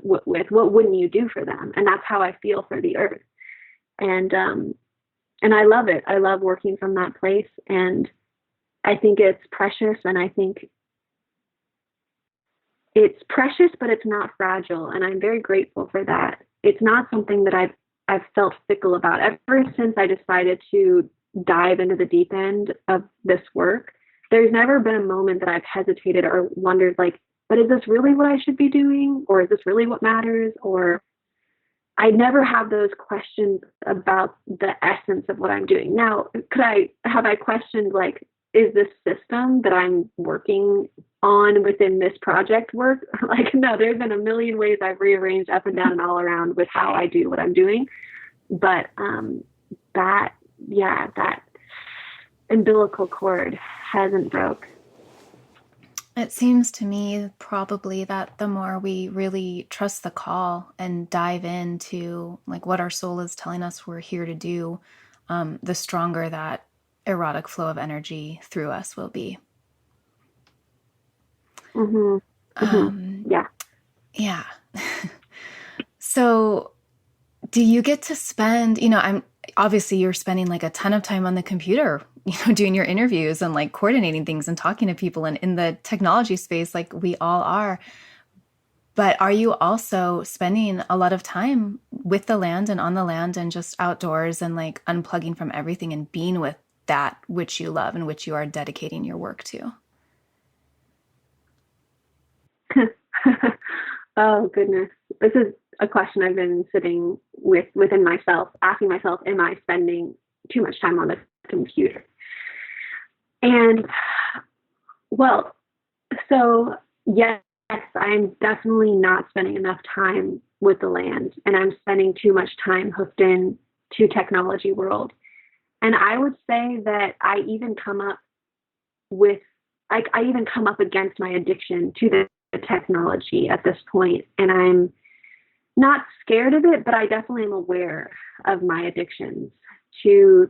What wouldn't you do for them? And that's how I feel for the earth. And I love it. I love working from that place. And I think it's precious. And I think it's precious, but it's not fragile. And I'm very grateful for that. It's not something that I've felt fickle about ever since I decided to dive into the deep end of this work. There's never been a moment that I've hesitated or wondered, like, but is this really what I should be doing? Or is this really what matters? Or I never have those questions about the essence of what I'm doing. Now, have I questioned, like, is this system that I'm working on within this project work? Like, no, there's been a million ways I've rearranged up and down and all around with how I do what I'm doing. But that umbilical cord hasn't broke. It seems to me probably that the more we really trust the call and dive into like what our soul is telling us we're here to do, the stronger that erotic flow of energy through us will be. Mm-hmm. Mm-hmm. Yeah. So do you get to spend, obviously you're spending like a ton of time on the computer, doing your interviews and like coordinating things and talking to people, and in the technology space, like we all are. But are you also spending a lot of time with the land and on the land and just outdoors and like unplugging from everything and being with that which you love and which you are dedicating your work to? Oh, goodness. This is a question I've been sitting within myself, asking myself, am I spending too much time on the computer? And, well, so yes, I'm definitely not spending enough time with the land, and I'm spending too much time hooked in to technology world. And I would say that I even come up against my addiction to the technology at this point, and I'm not scared of it, but I definitely am aware of my addictions to,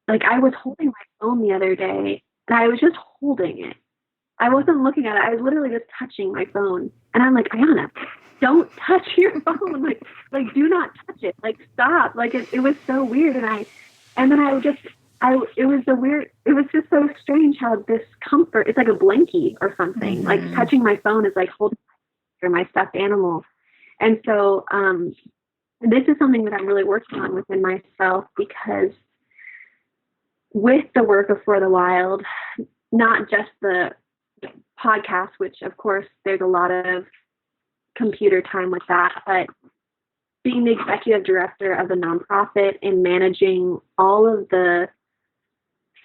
like, I was holding my phone the other day, and I was just holding it. I wasn't looking at it. I was literally just touching my phone. And I'm like, Ayana, don't touch your phone. Like, do not touch it. Like, stop. Like, it was so weird. It was just so strange how this comfort, it's like a blankie or something. Mm-hmm. Like, touching my phone is like holding my stuffed animal. And so, this is something that I'm really working on within myself, because with the work of For the Wild, not just the podcast, which of course there's a lot of computer time with that, but being the executive director of the nonprofit and managing all of the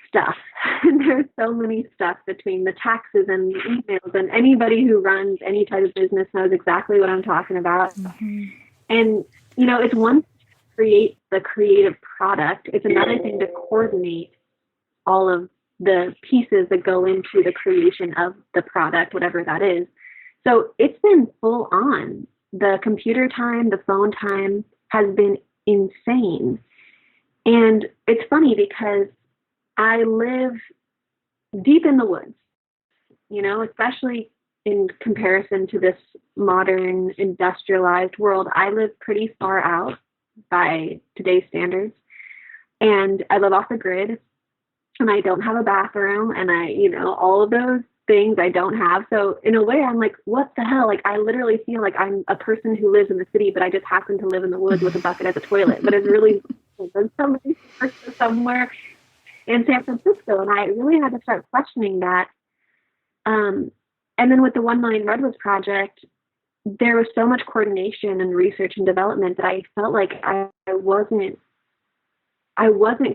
stuff. And there's so many stuff between the taxes and the emails, and anybody who runs any type of business knows exactly what I'm talking about. Mm-hmm. And, you know, it's one thing to create the creative product. It's another thing to coordinate all of the pieces that go into the creation of the product, whatever that is. So it's been full on. The computer time, the phone time has been insane. And it's funny because I live deep in the woods, you know, especially in comparison to this modern industrialized world. I live pretty far out by today's standards, and I live off the grid, and I don't have a bathroom, and all of those things I don't have. So in a way, I'm like, what the hell? Like, I literally feel like I'm a person who lives in the city, but I just happen to live in the woods with a bucket as a toilet. But it's really somebody somewhere in San Francisco, and I really had to start questioning that. And then with the 1 Million Redwoods project, there was so much coordination and research and development that I felt like I wasn't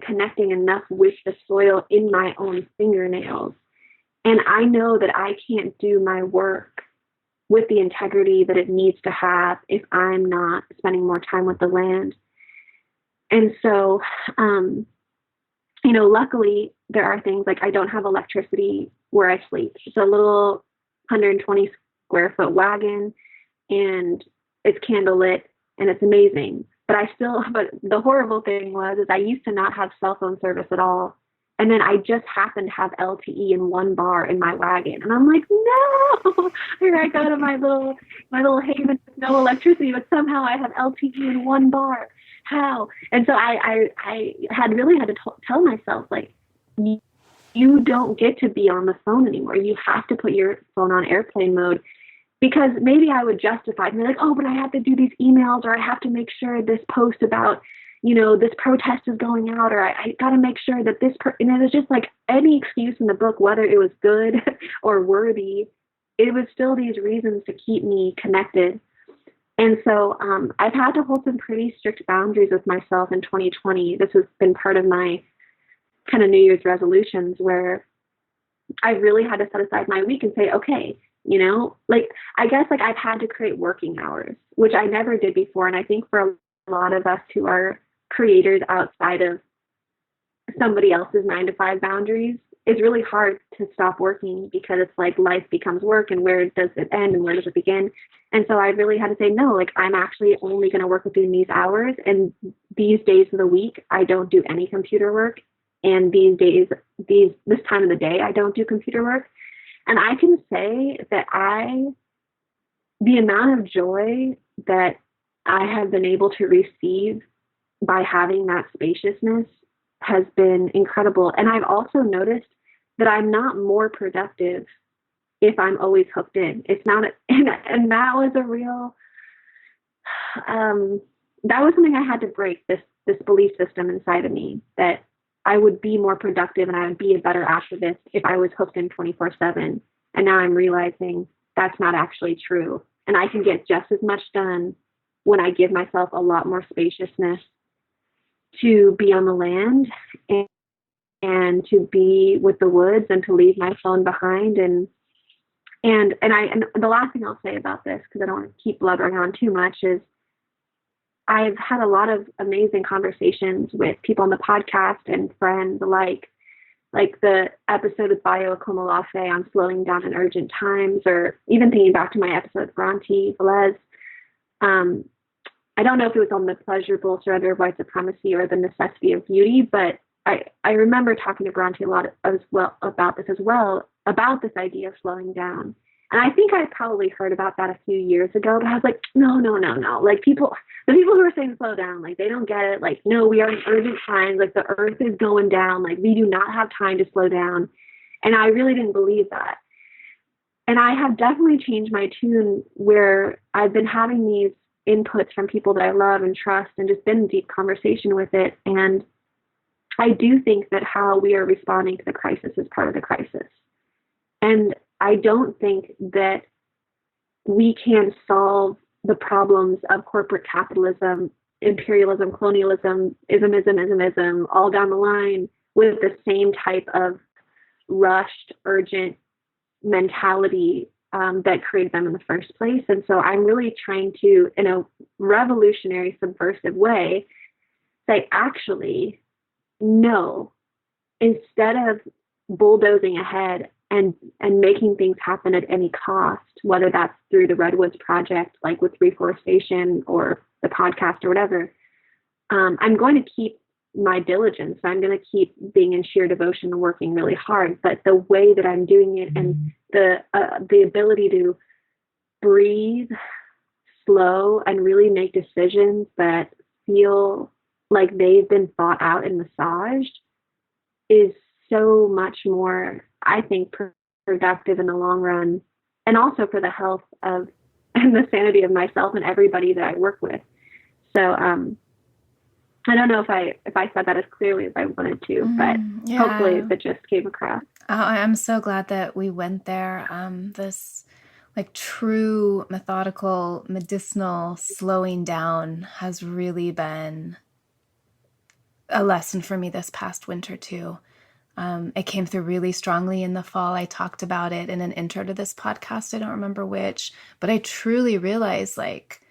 connecting enough with the soil in my own fingernails. And I know that I can't do my work with the integrity that it needs to have if I'm not spending more time with the land. And so, luckily there are things like I don't have electricity where I sleep. It's a little 120 square foot wagon, and it's candlelit, and it's amazing. But the horrible thing is I used to not have cell phone service at all. And then I just happened to have LTE in one bar in my wagon. And I'm like, no, here I go to my little haven with no electricity, but somehow I have LTE in one bar. How? And so I had to tell myself, like, you don't get to be on the phone anymore. You have to put your phone on airplane mode. Because maybe I would justify it and be like, oh, but I have to do these emails, or I have to make sure this post about, this protest is going out, or I got to make sure that and it was just like any excuse in the book, whether it was good or worthy, it was still these reasons to keep me connected. And so I've had to hold some pretty strict boundaries with myself in 2020. This has been part of my kind of New Year's resolutions, where I really had to set aside my week and say, okay, I guess I've had to create working hours, which I never did before. And I think for a lot of us who are creators outside of somebody else's 9-to-5 boundaries, it's really hard to stop working, because it's like life becomes work, and where does it end and where does it begin? And so I really had to say, no, I'm actually only going to work within these hours. And these days of the week, I don't do any computer work. And this time of the day, I don't do computer work. And I can say that the amount of joy that I have been able to receive by having that spaciousness has been incredible. And I've also noticed that I'm not more productive if I'm always hooked in. It's not, and that was a real, that was something I had to break, this belief system inside of me that I would be more productive and I would be a better activist if I was hooked in 24/7. And now I'm realizing that's not actually true. And I can get just as much done when I give myself a lot more spaciousness to be on the land and to be with the woods and to leave my phone behind. And the last thing I'll say about this, because I don't want to keep blubbering on too much, is I've had a lot of amazing conversations with people on the podcast and friends alike, like the episode with Bayo Akomolafe on slowing down in urgent times, or even thinking back to my episode with Bronte Velez. I don't know if it was on the pleasurable surrender of white supremacy or the necessity of beauty, but I remember talking to Bronte a lot as well about this about this idea of slowing down. And I think I probably heard about that a few years ago, but I was like, no. Like the people who are saying slow down, like they don't get it. Like, no, we are in urgent times. Like the earth is going down. Like we do not have time to slow down. And I really didn't believe that. And I have definitely changed my tune where I've been having these inputs from people that I love and trust and just been in deep conversation with it. And I do think that how we are responding to the crisis is part of the crisis. And I don't think that we can solve the problems of corporate capitalism, imperialism, colonialism, ism, all down the line with the same type of rushed, urgent mentality that created them in the first place. And so I'm really trying to, in a revolutionary, subversive way, say, actually, no, instead of bulldozing ahead and making things happen at any cost, whether that's through the Redwoods project, like with reforestation or the podcast or whatever, I'm going to keep my diligence. I'm going to keep being in sheer devotion and working really hard. But the way that I'm doing it and the ability to breathe, slow, and really make decisions that feel like they've been thought out and massaged is so much more, I think, productive in the long run, and also for the health of and the sanity of myself and everybody that I work with. So I don't know if I said that as clearly as I wanted to, but hopefully the gist came across. Oh, I'm so glad that we went there. This like true methodical medicinal slowing down has really been a lesson for me this past winter too. It came through really strongly in the fall. I talked about it in an intro to this podcast. I don't remember which, but I truly realized like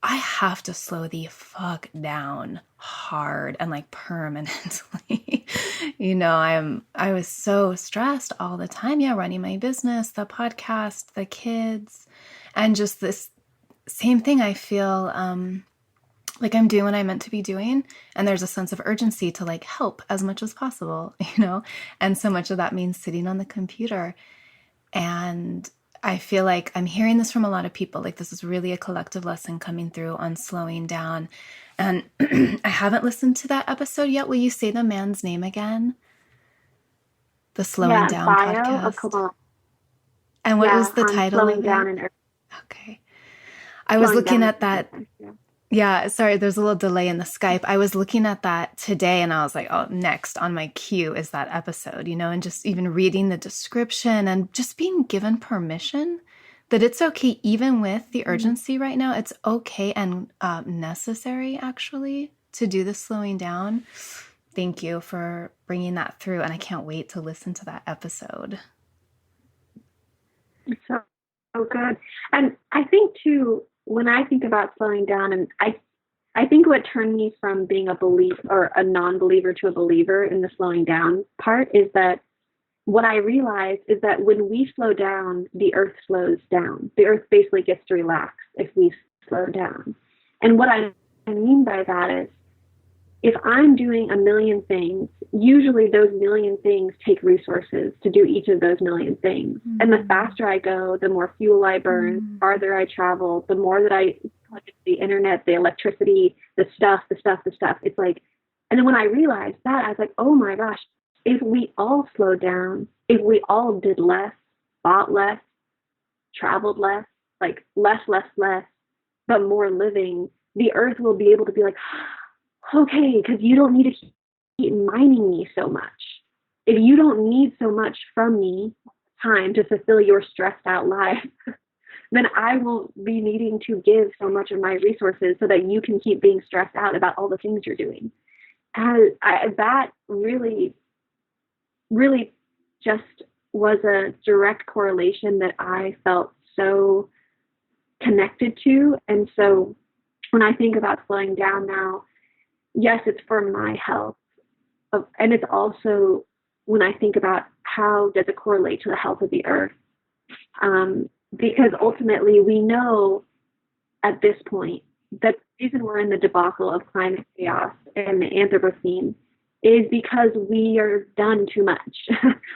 I have to slow the fuck down hard and like permanently. I was so stressed all the time. Yeah, running my business, the podcast, the kids, and just this same thing. I feel like I'm doing what I'm meant to be doing. And there's a sense of urgency to like help as much as possible, and so much of that means sitting on the computer. And I feel like I'm hearing this from a lot of people. Like this is really a collective lesson coming through on slowing down. And I haven't listened to that episode yet. Will you say the man's name again? The Slowing Down podcast. And what was the title of it? Okay. I was looking at that. Yeah, sorry, there's a little delay in the Skype. I was looking at that today and I was like, oh, next on my queue is that episode, and just even reading the description and just being given permission that it's okay, even with the urgency right now, it's okay and necessary actually to do the slowing down. Thank you for bringing that through. And I can't wait to listen to that episode. It's so good. And I think too, when I think about slowing down, and I think what turned me from being a believer or a non-believer to a believer in the slowing down part is that what I realized is that when we slow down, the earth slows down. The earth basically gets to relax if we slow down. And what I mean by that is if I'm doing a million things, usually those million things take resources to do each of those million things. Mm-hmm. And the faster I go, the more fuel I burn, mm-hmm. farther I travel, the more that I plug into the internet, the electricity, the stuff. It's like, and then when I realized that, I was like, oh my gosh, if we all slowed down, if we all did less, bought less, traveled less, like less, but more living, the earth will be able to be like, okay, because you don't need to mining me so much. If you don't need so much from me time to fulfill your stressed out life, then I won't be needing to give so much of my resources so that you can keep being stressed out about all the things you're doing. And that really, really just was a direct correlation that I felt so connected to. And so when I think about slowing down now, yes, it's for my health. And it's also when I think about how does it correlate to the health of the earth. Because ultimately we know at this point that the reason we're in the debacle of climate chaos and the Anthropocene is because we are done too much.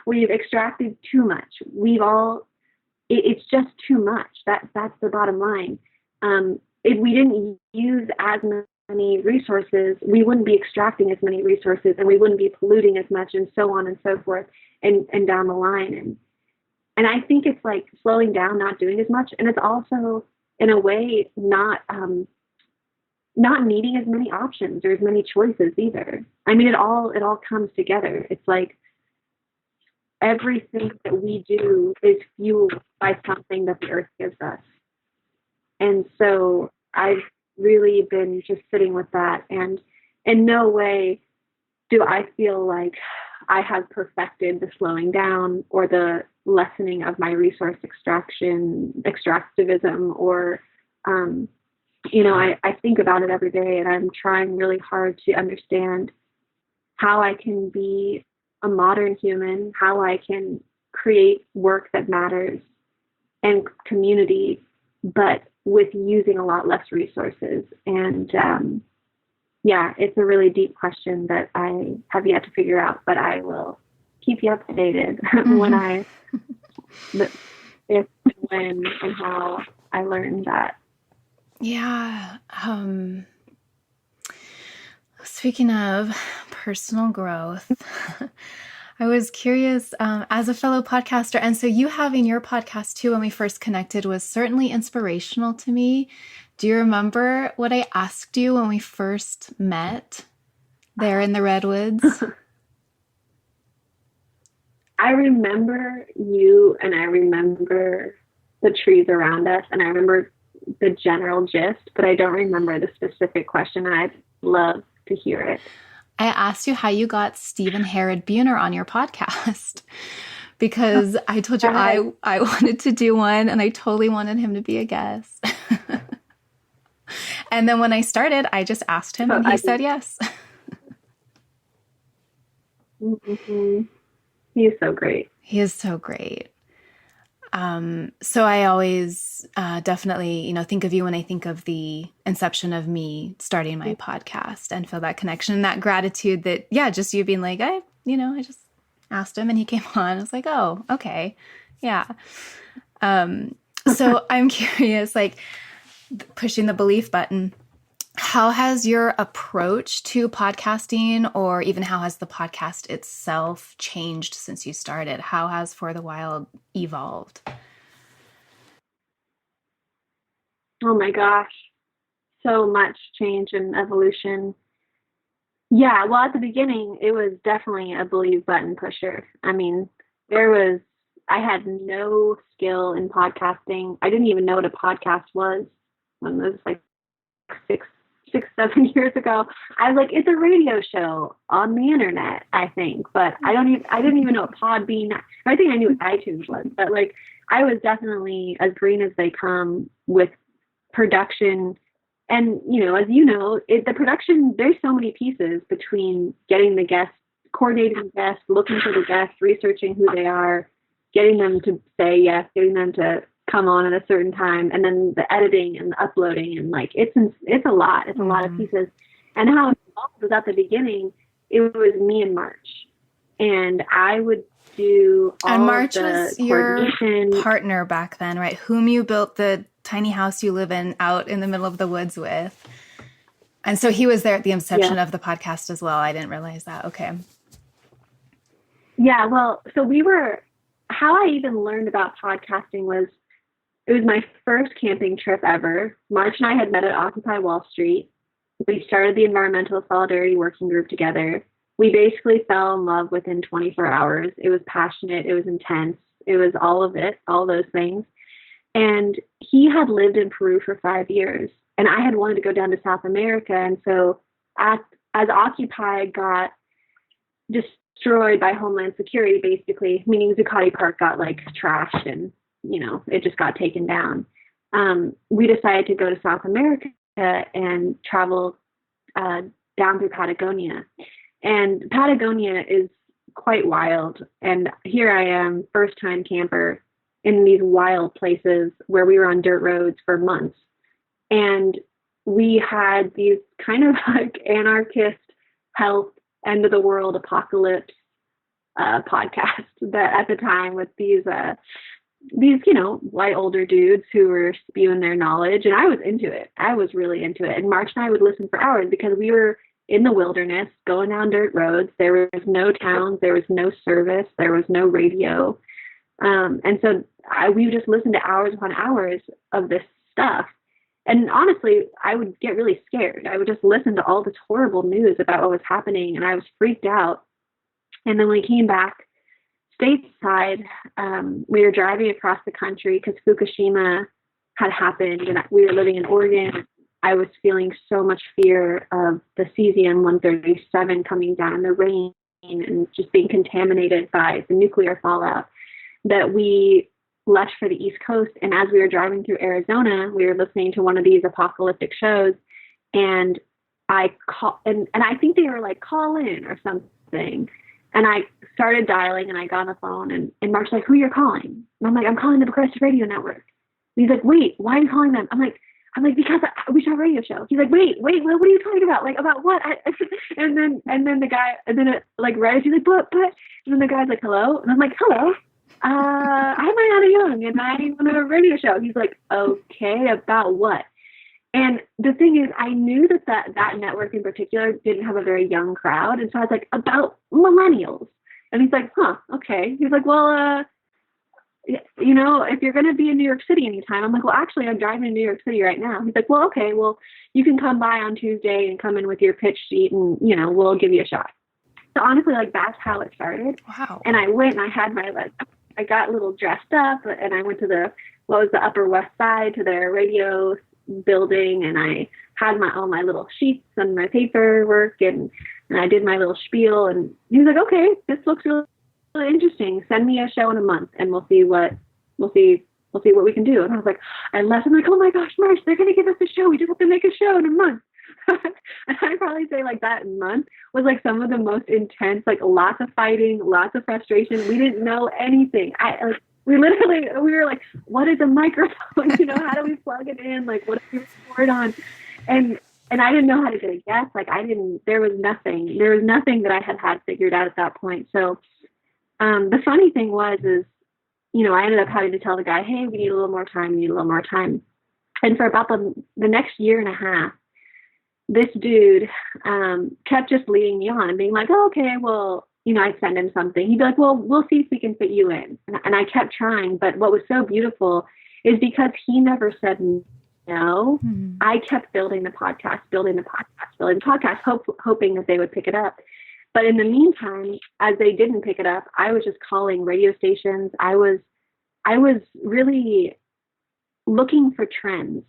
We've extracted too much. It's just too much. That's the bottom line. If we didn't use as many resources, we wouldn't be extracting as many resources, and we wouldn't be polluting as much, and so on and so forth, and down the line. And I think it's like slowing down, not doing as much, and it's also in a way not needing as many options or as many choices either. I mean, it all comes together. It's like everything that we do is fueled by something that the earth gives us. And so I've really been just sitting with that, and in no way do I feel like I have perfected the slowing down or the lessening of my resource extractivism, or I think about it every day, and I'm trying really hard to understand how I can be a modern human, how I can create work that matters and community, but with using a lot less resources. And it's a really deep question that I have yet to figure out, but I will keep you updated if, when, and how I learned that. Yeah. Speaking of personal growth, I was curious, as a fellow podcaster, and so you having your podcast too when we first connected was certainly inspirational to me. Do you remember what I asked you when we first met there in the redwoods? I remember you, and I remember the trees around us, and I remember the general gist, but I don't remember the specific question. I'd love to hear it. I asked you how you got Stephen Herod Buhner on your podcast, because I told you I wanted to do one, and I totally wanted him to be a guest. And then when I started, I just asked him, and he said yes. Mm-hmm. He is so great. He is so great. So I always definitely, think of you when I think of the inception of me starting my podcast, and feel that connection and that gratitude that, just you being like, I just asked him and he came on. I was like, oh, okay. Yeah. So I'm curious, like, pushing the belief button, how has your approach to podcasting, or even how has the podcast itself changed since you started? How has For the Wild evolved? Oh my gosh, so much change and evolution. Yeah, well, at the beginning, it was definitely a believe button pusher. I mean, I had no skill in podcasting. I didn't even know what a podcast was when it was like 7 years ago. I was like, it's a radio show on the internet, I think, but I didn't even know what Podbean. I think I knew what iTunes was, but like, I was definitely as green as they come with production. And, as you know, the production, there's so many pieces between getting the guests, coordinating the guests, looking for the guests, researching who they are, getting them to say yes, getting them to come on at a certain time, and then the editing and the uploading, and like it's a lot. It's a lot of pieces. And how it was at the beginning, it was me and March, and I would do all and March the was your coordination. Partner back then, right? Whom you built the tiny house you live in out in the middle of the woods with. And so he was there at the inception of the podcast as well. I didn't realize that. Okay. Yeah, well, so how I even learned about podcasting was, it was my first camping trip ever. March and I had met at Occupy Wall Street. We started the Environmental Solidarity Working Group together. We basically fell in love within 24 hours. It was passionate. It was intense. It was all of it, all those things. And he had lived in Peru for 5 years, and I had wanted to go down to South America. And so as Occupy got destroyed by Homeland Security, basically, meaning Zuccotti Park got like trashed and, it just got taken down. We decided to go to South America and travel down through Patagonia. And Patagonia is quite wild. And here I am, first time camper in these wild places where we were on dirt roads for months. And we had these kind of like anarchist health, end of the world apocalypse podcasts that at the time with these white older dudes who were spewing their knowledge. And I was into it. I was really into it. And March and I would listen for hours because we were in the wilderness going down dirt roads. There was no towns. There was no service. There was no radio. And so we would just listen to hours upon hours of this stuff. And honestly, I would get really scared. I would just listen to all this horrible news about what was happening, and I was freaked out. And then when we came back stateside, we were driving across the country because Fukushima had happened, and we were living in Oregon. I was feeling so much fear of the cesium-137 coming down, the rain, and just being contaminated by the nuclear fallout, that we left for the East Coast. And as we were driving through Arizona, we were listening to one of these apocalyptic shows, and I think they were like, call in or something. And I started dialing, and I got on the phone, and Mark's like, who you're calling? And I'm like, I'm calling the Progressive Radio Network. And he's like, wait, why are you calling them? I'm like, because we should have a radio show. He's like, wait, what are you talking about? Like, about what? And then the guy, and then it like, right, he's like, but, and then the guy's like, hello? And I'm like, hello. I'm Ayana Young, and I want a radio show. He's like, okay, about what? And the thing is, I knew that network in particular didn't have a very young crowd. And so I was like, about millennials. And he's like, huh, okay. He's like, well, if you're going to be in New York City anytime. I'm like, well, actually, I'm driving to New York City right now. He's like, well, okay, well, you can come by on Tuesday and come in with your pitch sheet, and, we'll give you a shot. So honestly, like, that's how it started. Wow. And I went and I had I got a little dressed up, and I went to the Upper West Side, to their radio building, and I had all my little sheets and my paperwork, and I did my little spiel, and he was like, okay, this looks really, really interesting. Send me a show in a month, and we'll see what we can do. And I was like, I left, I'm like, oh my gosh, Marsh, they're going to give us a show. We just have to make a show in a month. And I'd probably say like that month was like some of the most intense, like lots of fighting, lots of frustration. We didn't know anything. We were like, what is a microphone? How do we plug it in? Like, what do we record on? And I didn't know how to get a guest. Like, there was nothing that I had figured out at that point. So the funny thing is, I ended up having to tell the guy, hey, we need a little more time. And for about the next year and a half, this dude kept just leading me on and being like, oh, okay, well, I'd send him something. He'd be like, well, we'll see if we can fit you in. And I kept trying. But what was so beautiful is because he never said no, I kept building the podcast, hoping that they would pick it up. But in the meantime, as they didn't pick it up, I was just calling radio stations. I was really looking for trends.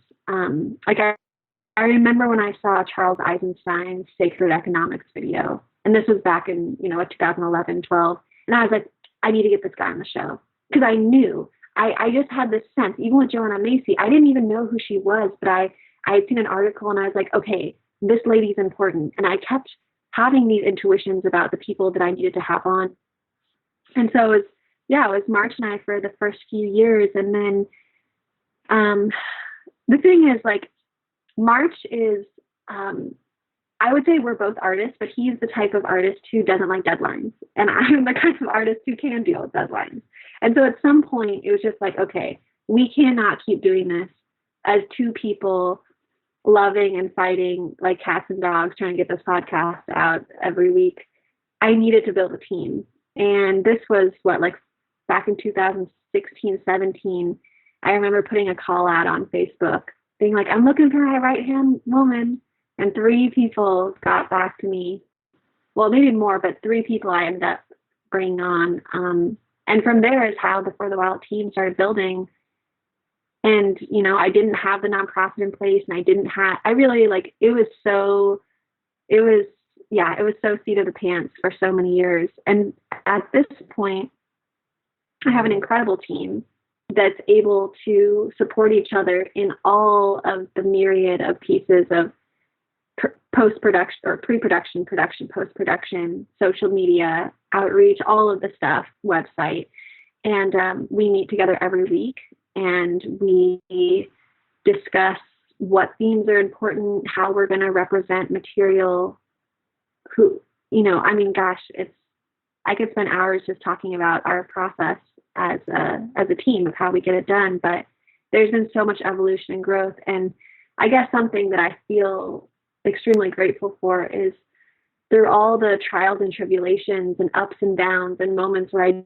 I remember when I saw Charles Eisenstein's Sacred Economics video, and this was back in, 2011, 12. And I was like, I need to get this guy on the show. Because I knew, I just had this sense, even with Joanna Macy, I didn't even know who she was, but I had seen an article and I was like, okay, this lady's important. And I kept having these intuitions about the people that I needed to have on. And so it was March and I for the first few years. And then the thing is, like, March is, I would say we're both artists, but he's the type of artist who doesn't like deadlines. And I'm the kind of artist who can deal with deadlines. And so at some point it was just like, okay, we cannot keep doing this as two people loving and fighting like cats and dogs, trying to get this podcast out every week. I needed to build a team. And this was back in 2016, 17, I remember putting a call out on Facebook being like, I'm looking for a right-hand woman. And 3 people got back to me well, maybe more, but 3 people I ended up bringing on. And from there is how the For the Wild team started building. And, you know, I didn't have the nonprofit in place, and I really like, it was so seat of the pants for so many years. And at this point, I have an incredible team that's able to support each other in all of the myriad of pieces of post-production or pre-production, production, post-production, social media, outreach, all of the stuff, website. And we meet together every week, and we discuss what themes are important, how we're going to represent material, who, you know, I mean, gosh, I could spend hours just talking about our process as a team of how we get it done, but there's been so much evolution and growth. And I guess something that I feel extremely grateful for is through all the trials and tribulations and ups and downs and moments where I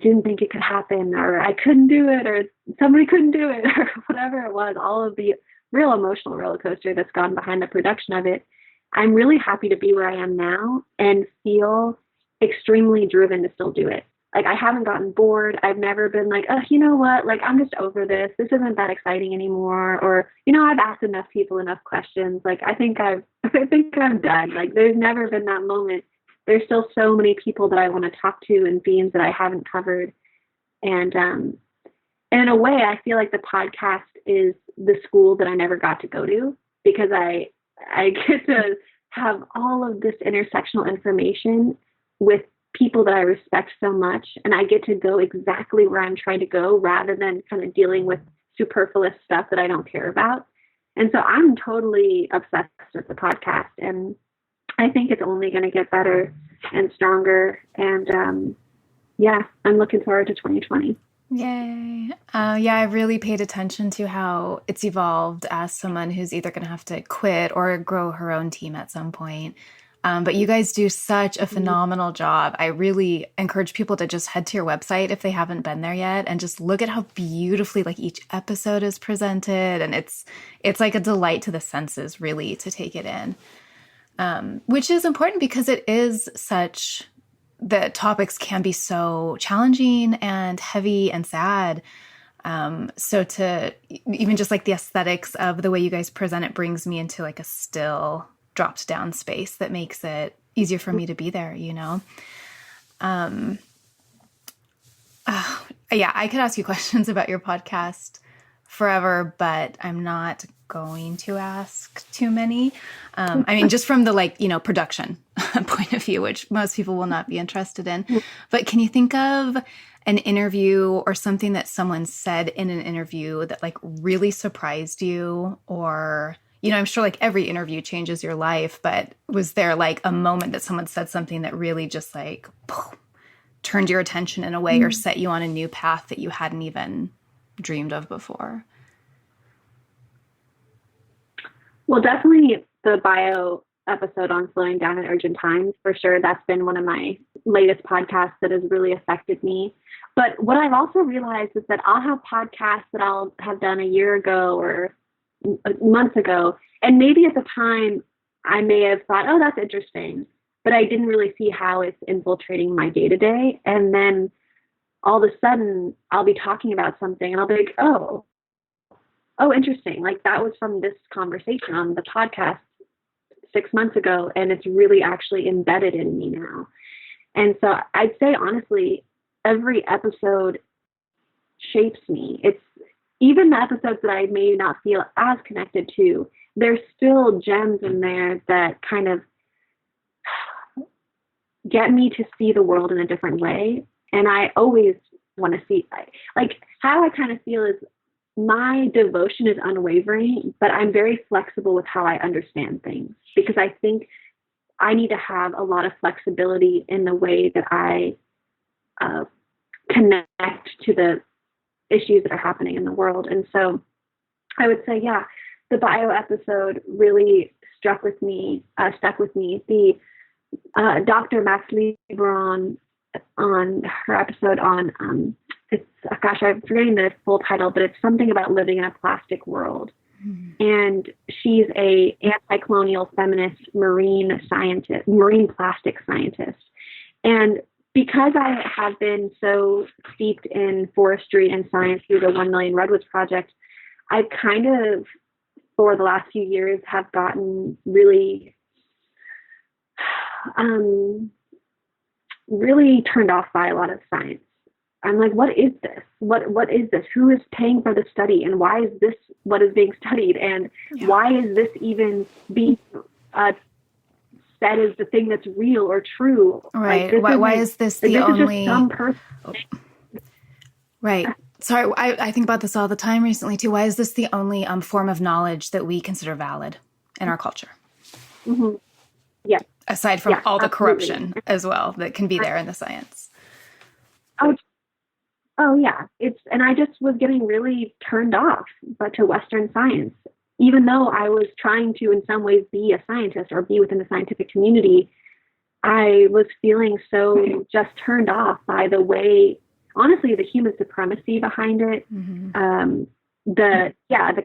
didn't think it could happen, or I couldn't do it, or somebody couldn't do it, or whatever it was, all of the real emotional roller coaster that's gone behind the production of it, I'm really happy to be where I am now and feel extremely driven to still do it. Like, I haven't gotten bored. I've never been like, oh, you know what? Like, I'm just over this. This isn't that exciting anymore. Or, you know, I've asked enough people enough questions. Like, I think I'm done. Like, there's never been that moment. There's still so many people that I want to talk to and themes that I haven't covered. And in a way, I feel like the podcast is the school that I never got to go to, because I get to have all of this intersectional information with people that I respect so much, and I get to go exactly where I'm trying to go rather than kind of dealing with superfluous stuff that I don't care about. And so I'm totally obsessed with the podcast, and I think it's only going to get better and stronger. And I'm looking forward to 2020. Yay. Yeah, I've really paid attention to how it's evolved as someone who's either going to have to quit or grow her own team at some point. But you guys do such a phenomenal job. I really encourage people to just head to your website if they haven't been there yet, and just look at how beautifully like each episode is presented. And it's like a delight to the senses, really, to take it in, which is important because it is such, the topics can be so challenging and heavy and sad. So to even just like the aesthetics of the way you guys present it brings me into like a still, dropped down space that makes it easier for me to be there, you know? Yeah, I could ask you questions about your podcast forever, but I'm not going to ask too many. I mean, just from the like, you know, production point of view, which most people will not be interested in. But can you think of an interview or something that someone said in an interview that like really surprised you? Or, you know, I'm sure like every interview changes your life, but was there like a moment that someone said something that really just like turned your attention in a way or set you on a new path that you hadn't even dreamed of before? Well, definitely the bio episode on slowing down in urgent times, for sure. That's been one of my latest podcasts that has really affected me. But what I've also realized is that I'll have podcasts that I'll have done a year ago or months ago, and maybe at the time I may have thought, oh, that's interesting, but I didn't really see how it's infiltrating my day-to-day. And then all of a sudden I'll be talking about something and I'll be like, oh, interesting. Like, that was from this conversation on the podcast 6 months ago, and it's really actually embedded in me now. And so I'd say, honestly, every episode shapes me. It's even the episodes that I may not feel as connected to, there's still gems in there that kind of get me to see the world in a different way. And I always want to see, like, how I kind of feel is my devotion is unwavering, but I'm very flexible with how I understand things, because I think I need to have a lot of flexibility in the way that I connect to the issues that are happening in the world. And so I would say, yeah, the bio episode really stuck with me. The Dr. Max Lieber on her episode on, I'm forgetting the full title, but it's something about living in a plastic world. And she's a anti-colonial feminist marine scientist, marine plastic scientist. And because I have been so steeped in forestry and science through the 1 Million Redwoods Project, I've kind of, for the last few years, have gotten really, really turned off by a lot of science. I'm like, what is this? What is this? Who is paying for the study? And why is this what is being studied? And why is this even being said as the thing that's real or true? Right. Like, why is this the only... Just some person. Right. Sorry, I think about this all the time recently, too. Why is this the only form of knowledge that we consider valid in our culture? Mm-hmm. Yeah. Aside from all the absolutely. Corruption as well that can be there in the science. Oh yeah. And I just was getting really turned off to Western science, even though I was trying to, in some ways, be a scientist or be within the scientific community. I was feeling so just turned off by the way, honestly, the human supremacy behind it. Mm-hmm. The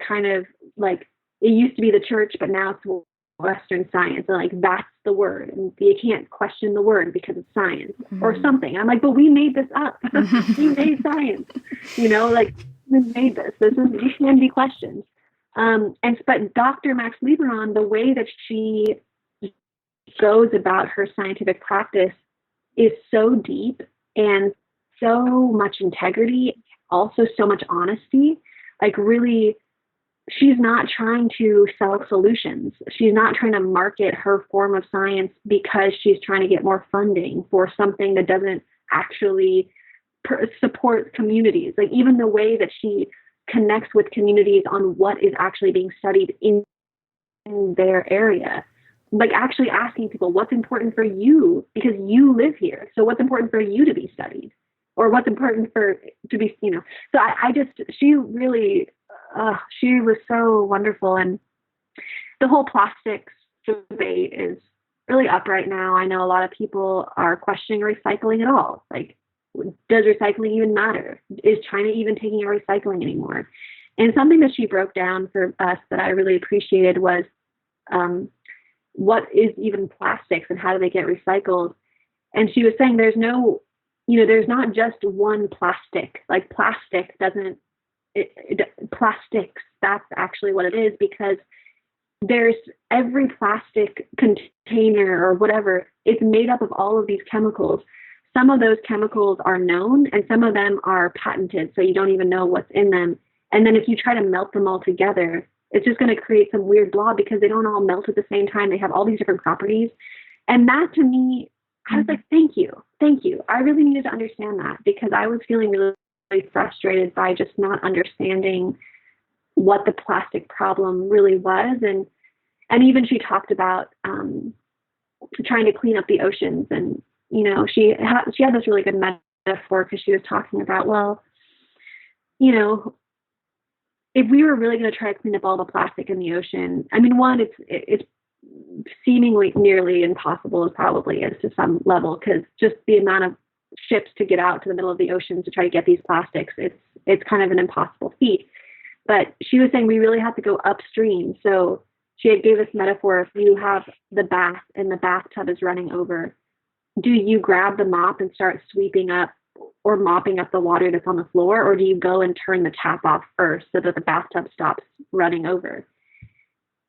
kind of like, it used to be the church, but now it's Western science. And like, that's the word. And you can't question the word because it's science or something. I'm like, but we made this up. We made science, like we made this. This can be questioned. But Dr. Max Lieberman, the way that she goes about her scientific practice is so deep and so much integrity, also so much honesty. Like really, she's not trying to sell solutions. She's not trying to market her form of science because she's trying to get more funding for something that doesn't actually support communities. Like even the way that she connects with communities on what is actually being studied in their area. Like actually asking people, what's important for you because you live here. So what's important for you to be studied, or what's important to be, So she really, she was so wonderful. And the whole plastics debate is really up right now. I know a lot of people are questioning recycling at all. Like, does recycling even matter? Is China even taking our recycling anymore? And something that she broke down for us that I really appreciated was, what is even plastics and how do they get recycled? And she was saying there's not just one plastic. Like plastic plastics, that's actually what it is, because there's every plastic container or whatever, it's made up of all of these chemicals. Some of those chemicals are known and some of them are patented, so you don't even know what's in them. And then if you try to melt them all together, it's just going to create some weird blob because they don't all melt at the same time. They have all these different properties. And that to me, I was like, thank you. I really needed to understand that because I was feeling really, really frustrated by just not understanding what the plastic problem really was. And even she talked about trying to clean up the oceans. And, she had this really good metaphor because she was talking about, well, if we were really going to try to clean up all the plastic in the ocean, I mean, one, it's seemingly nearly impossible, as probably is to some level, because just the amount of ships to get out to the middle of the ocean to try to get these plastics, it's kind of an impossible feat. But she was saying we really have to go upstream. So she had gave this metaphor: if you have the bath and the bathtub is running over, do you grab the mop and start sweeping up or mopping up the water that's on the floor, or do you go and turn the tap off first so that the bathtub stops running over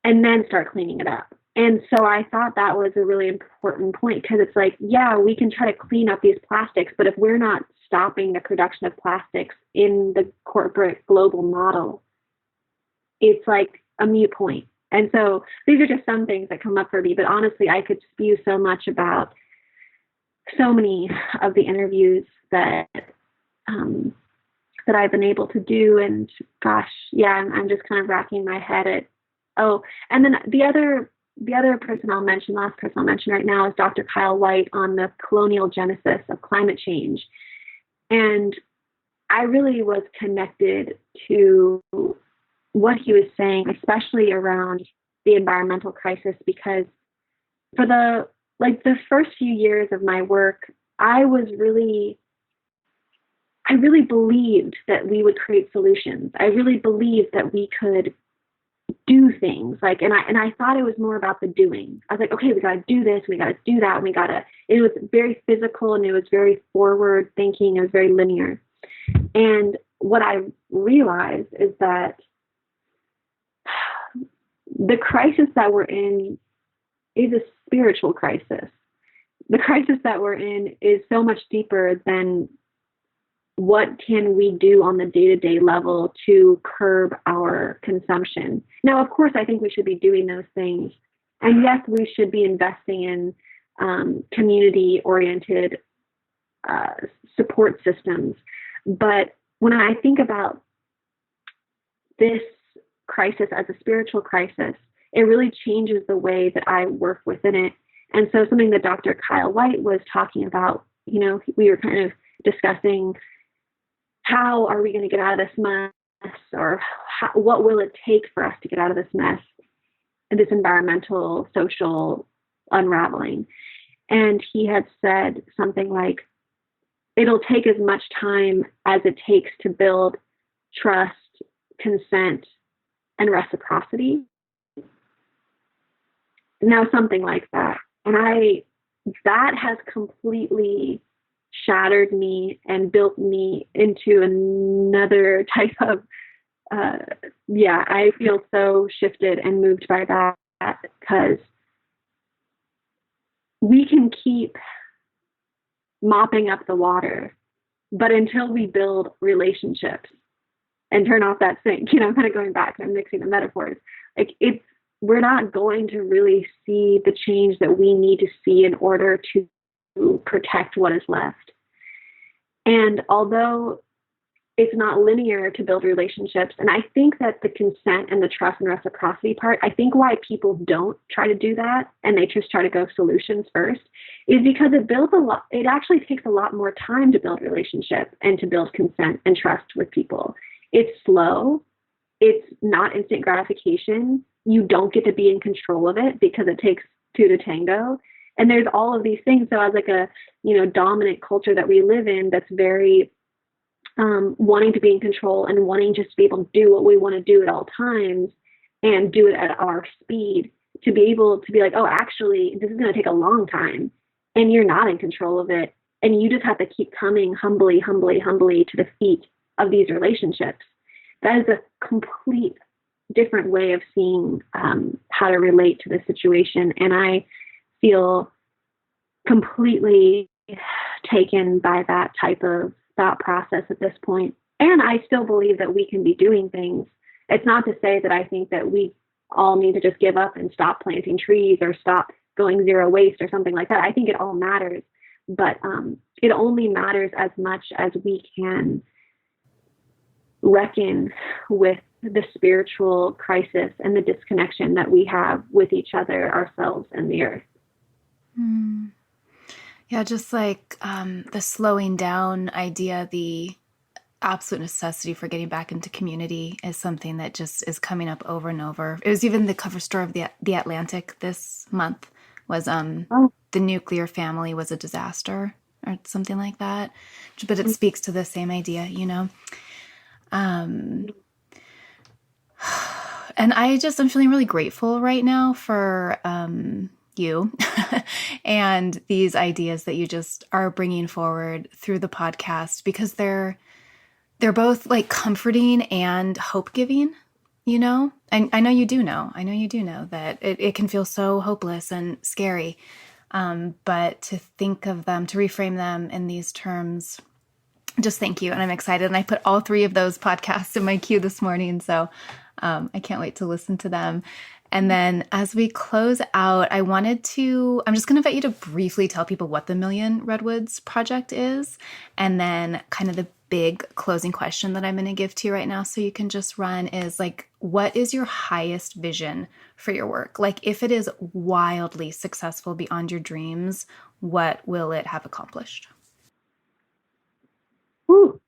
and then start cleaning it up? And so I thought that was a really important point, because it's like, yeah, we can try to clean up these plastics, but if we're not stopping the production of plastics in the corporate global model, it's like a moot point. And so these are just some things that come up for me, but honestly, I could spew so much about so many of the interviews that I've been able to do. And gosh, yeah, I'm just kind of racking my head at, and then the other person last person I'll mention right now is Dr. Kyle White on the colonial genesis of climate change. And I really was connected to what he was saying, especially around the environmental crisis, because for the first few years of my work, I really believed that we would create solutions. I really believed that we could do things. Like, and I thought it was more about the doing. I was like, okay, we got to do this, we got to do that, it was very physical and it was very forward thinking. It was very linear. And what I realized is that the crisis that we're in is a spiritual crisis. The crisis that we're in is so much deeper than what can we do on the day-to-day level to curb our consumption. Now, of course, I think we should be doing those things. And yes, we should be investing in community-oriented support systems. But when I think about this crisis as a spiritual crisis, it really changes the way that I work within it. And so something that Dr. Kyle White was talking about, we were kind of discussing how are we going to get out of this mess, or what will it take for us to get out of this mess, and this environmental, social unraveling. And he had said something like, it'll take as much time as it takes to build trust, consent, and reciprocity. Now, something like that. And that has completely shattered me and built me into another type of, I feel so shifted and moved by that, because we can keep mopping up the water, but until we build relationships and turn off that sink, I'm kind of going back, I'm mixing the metaphors. We're not going to really see the change that we need to see in order to protect what is left. And although it's not linear to build relationships, and I think that the consent and the trust and reciprocity part, I think why people don't try to do that and they just try to go solutions first is because it actually takes a lot more time to build relationship and to build consent and trust with people. It's slow. It's not instant gratification. You don't get to be in control of it because it takes two to tango. And there's all of these things. So as like a, dominant culture that we live in, that's very wanting to be in control and wanting just to be able to do what we want to do at all times and do it at our speed, to be able to be like, oh, actually, this is going to take a long time and you're not in control of it. And you just have to keep coming humbly to the feet of these relationships. That is a complete different way of seeing how to relate to the situation. And I feel completely taken by that type of thought process at this point. And I still believe that we can be doing things. It's not to say that I think that we all need to just give up and stop planting trees or stop going zero waste or something like that. I think it all matters, but it only matters as much as we can reckon with the spiritual crisis and the disconnection that we have with each other, ourselves, and the earth. Yeah, just like the slowing down idea, the absolute necessity for getting back into community is something that just is coming up over and over. It was even the cover story of the Atlantic this month was the nuclear family was a disaster or something like that. But it speaks to the same idea, And I'm feeling really grateful right now for you and these ideas that you just are bringing forward through the podcast, because they're both like comforting and hope giving, And I know you do know that it can feel so hopeless and scary. But to think of them, to reframe them in these terms, just thank you. And I'm excited. And I put all 3 of those podcasts in my queue this morning. So I can't wait to listen to them. And then as we close out, I'm just going to invite you to briefly tell people what the Million Redwoods Project is. And then kind of the big closing question that I'm going to give to you right now, so you can just run, is like, what is your highest vision for your work? Like, if it is wildly successful beyond your dreams, what will it have accomplished? Ooh,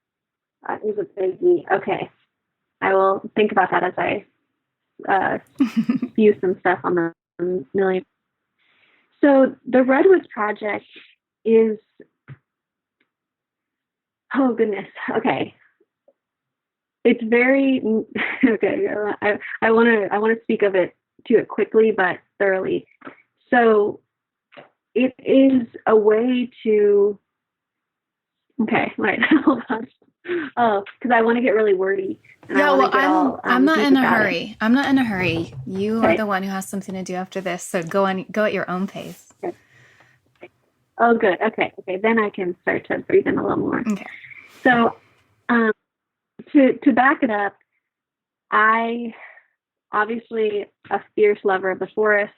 that is a biggie. Okay. I will think about that as I view some stuff on the Million. So the Redwoods Project is, oh goodness. Okay. it's very okay. I want to speak of it to it quickly but thoroughly. So it is a way to. Okay, wait, hold on. Oh, because I want to get really wordy. And Yeah, I want well, to get all I'm not deep in a about hurry. it. I'm not in a hurry. You are Okay. the one who has something to do after this, so go at your own pace. Okay. Oh, good. Okay. Then I can start to breathe in a little more. Okay. So, to back it up, I obviously a fierce lover of the forest.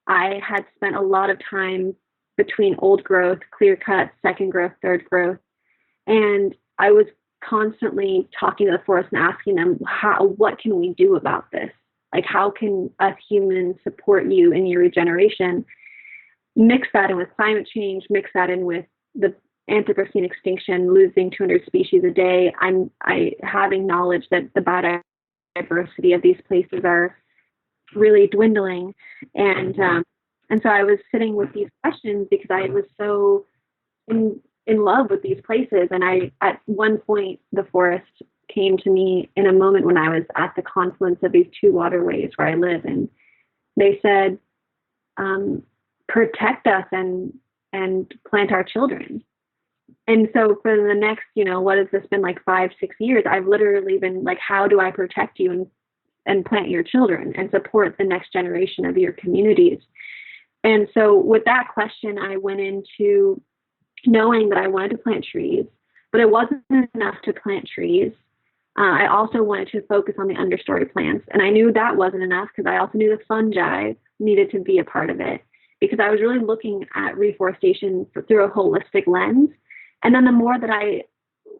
I had spent a lot of time between old growth, clear cut, second growth, third growth, and I was constantly talking to the forest and asking them, what can we do about this? Like, how can us humans support you in your regeneration? Mix that in with climate change, mix that in with the Anthropocene extinction, losing 200 species a day. I having knowledge that the biodiversity of these places are really dwindling, and so I was sitting with these questions because I was so in love with these places. And I, at one point, the forest came to me in a moment when I was at the confluence of these two waterways where I live, and they said, protect us and plant our children. And so for the next, what has this been, like 5-6 years, I've literally been like, how do I protect you and plant your children and support the next generation of your communities? And so with that question, I went into knowing that I wanted to plant trees, but it wasn't enough to plant trees. I also wanted to focus on the understory plants. And I knew that wasn't enough because I also knew the fungi needed to be a part of it, because I was really looking at reforestation through a holistic lens. And then the more that I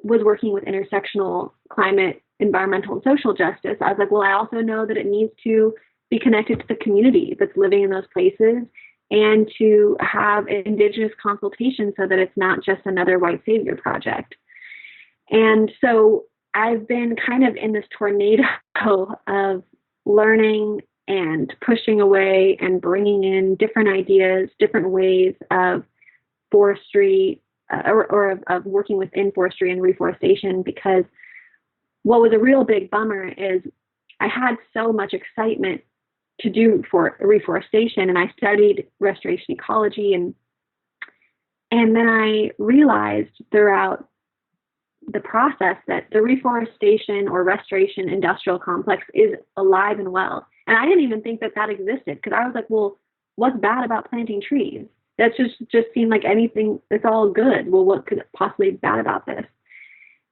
was working with intersectional climate, environmental, and social justice, I was like, well, I also know that it needs to be connected to the community that's living in those places, and to have indigenous consultation so that it's not just another white savior project. And so I've been kind of in this tornado of learning and pushing away and bringing in different ideas, different ways of forestry, or of working within forestry and reforestation, because what was a real big bummer is I had so much excitement to do for reforestation, and I studied restoration ecology, and then I realized throughout the process that the reforestation or restoration industrial complex is alive and well. And I didn't even think that existed, because I was like, well, what's bad about planting trees? That just seemed like anything, it's all good. Well, what could possibly be bad about this?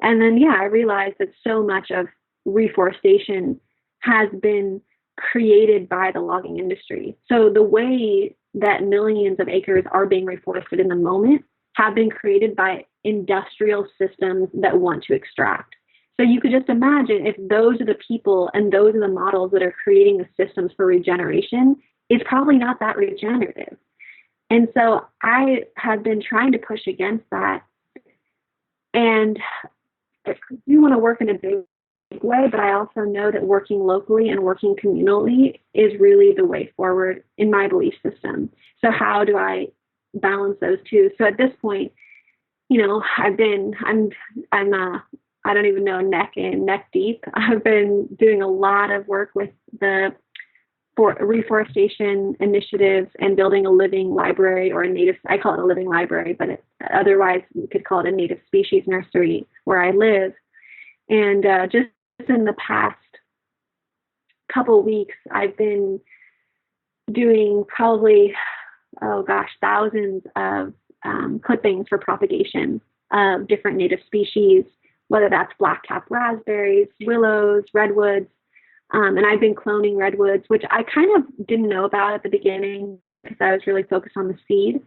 And then, I realized that so much of reforestation has been created by the logging industry. So the way that millions of acres are being reforested in the moment have been created by industrial systems that want to extract. So you could just imagine, if those are the people and those are the models that are creating the systems for regeneration, it's probably not that regenerative. And so I have been trying to push against that. And I do want to work in a big way, but I also know that working locally and working communally is really the way forward in my belief system. So how do I balance those two? So at this point, I'm I don't even know, neck in, neck deep. I've been doing a lot of work with the reforestation initiatives and building a living library, or I call it a living library, but otherwise we could call it a native species nursery where I live. And just in the past couple weeks, I've been doing probably, thousands of clippings for propagation of different native species, whether that's black-cap raspberries, willows, redwoods. And I've been cloning redwoods, which I kind of didn't know about at the beginning because I was really focused on the seed,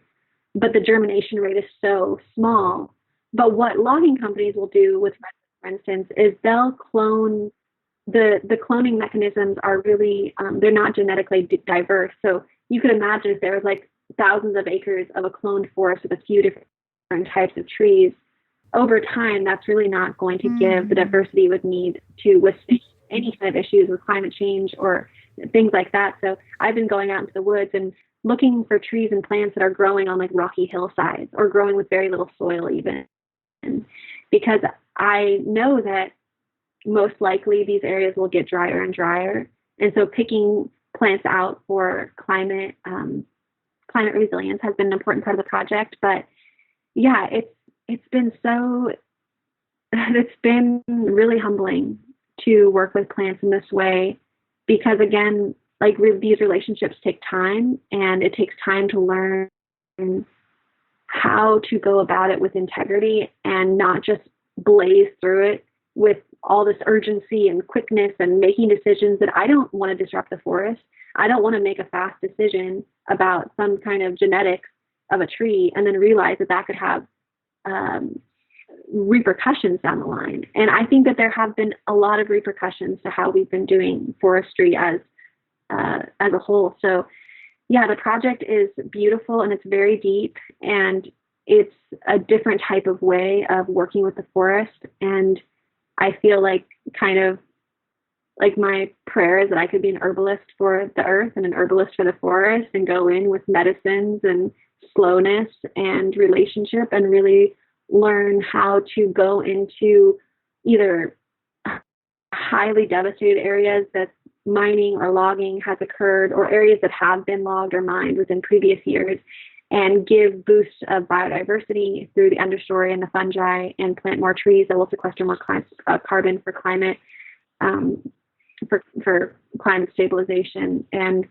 but the germination rate is so small. But what logging companies will do with redwoods, for instance, is they'll clone. The cloning mechanisms are really, they're not genetically diverse. So you could imagine if there was like thousands of acres of a cloned forest with a few different types of trees, over time, that's really not going to give the diversity you would need to withstand any kind of issues with climate change or things like that. So I've been going out into the woods and looking for trees and plants that are growing on like rocky hillsides or growing with very little soil even, because I know that most likely these areas will get drier and drier. And so picking plants out for climate resilience has been an important part of the project. But yeah, it's been really humbling to work with plants in this way, because again, like these relationships take time, and it takes time to learn how to go about it with integrity and not just blaze through it with all this urgency and quickness and making decisions that I don't want to disrupt the forest. I don't want to make a fast decision about some kind of genetics of a tree and then realize that could have repercussions down the line. And I think that there have been a lot of repercussions to how we've been doing forestry as a whole. So yeah, the project is beautiful and it's very deep, and it's a different type of way of working with the forest. And I feel like kind of like my prayer is that I could be an herbalist for the earth and an herbalist for the forest, and go in with medicines and slowness and relationship and really learn how to go into either highly devastated areas that mining or logging has occurred, or areas that have been logged or mined within previous years, and give boosts of biodiversity through the understory and the fungi, and plant more trees that will sequester more carbon for climate, for climate stabilization. And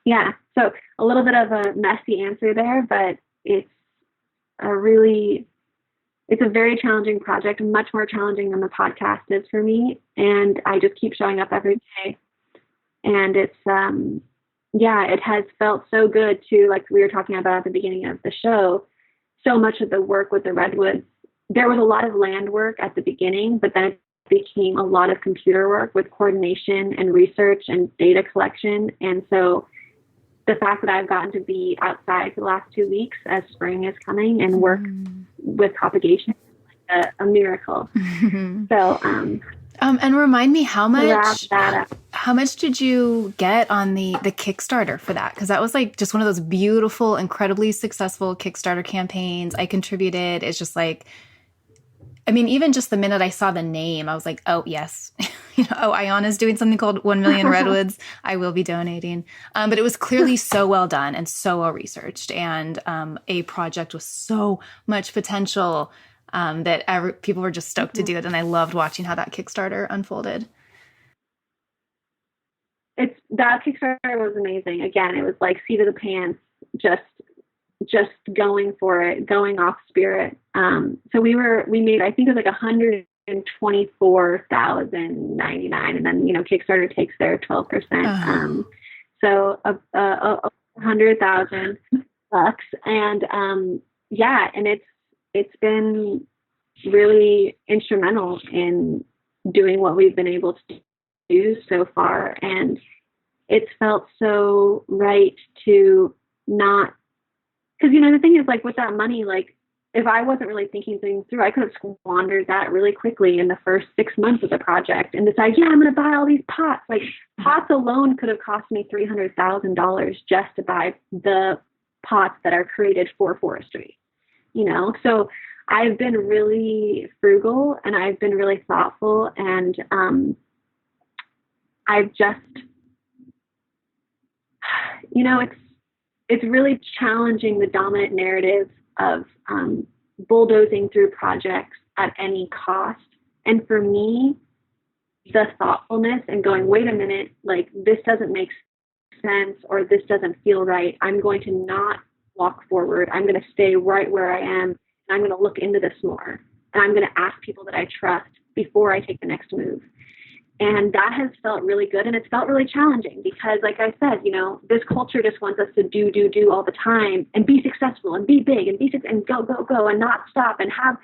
yeah, so a little bit of a messy answer there, but it's a very challenging project, much more challenging than the podcast is for me. And I just keep showing up every day. And it's, it has felt so good to, like we were talking about at the beginning of the show, so much of the work with the redwoods. There was a lot of land work at the beginning, but then it became a lot of computer work with coordination and research and data collection. And so the fact that I've gotten to be outside for the last 2 weeks as spring is coming and work with propagation is like a miracle. So, and remind me how much did you get on the Kickstarter for that? Because that was like just one of those beautiful, incredibly successful Kickstarter campaigns. I contributed. It's just like, I mean, even just the minute I saw the name, I was like, oh, yes. Ayana's doing something called 1 Million Redwoods. I will be donating. But it was clearly so well done and so well researched, and a project with so much potential that people were just stoked to do it. And I loved watching how that Kickstarter unfolded. That Kickstarter was amazing. Again, it was like seat of the pants, just going for it, going off spirit. So we made, I think it was like $124,099, and then Kickstarter takes their 12%. So $100,000, and and it's been really instrumental in doing what we've been able to do so far, and it's felt so right to not. Because, the thing is, like, with that money, like, if I wasn't really thinking things through, I could have squandered that really quickly in the first 6 months of the project and decide, I'm going to buy all these pots. Like, pots alone could have cost me $300,000 just to buy the pots that are created for forestry, So I've been really frugal, and I've been really thoughtful, and I've just, it's really challenging the dominant narrative of bulldozing through projects at any cost. And for me, the thoughtfulness and going, wait a minute, like, this doesn't make sense, or this doesn't feel right. I'm going to not walk forward. I'm going to stay right where I am. And I'm going to look into this more. And I'm going to ask people that I trust before I take the next move. And that has felt really good. And it's felt really challenging because, like I said, this culture just wants us to do all the time and be successful and be big and go and not stop and have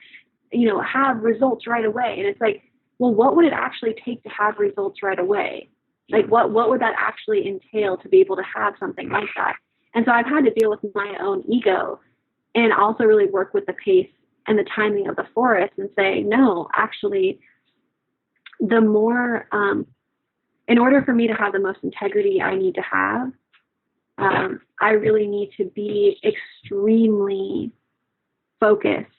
results right away. And it's like, well, what would it actually take to have results right away? Like, what would that actually entail to be able to have something like that? And so I've had to deal with my own ego and also really work with the pace and the timing of the forest and say, no, actually, the more, in order for me to have the most integrity I need to have, I really need to be extremely focused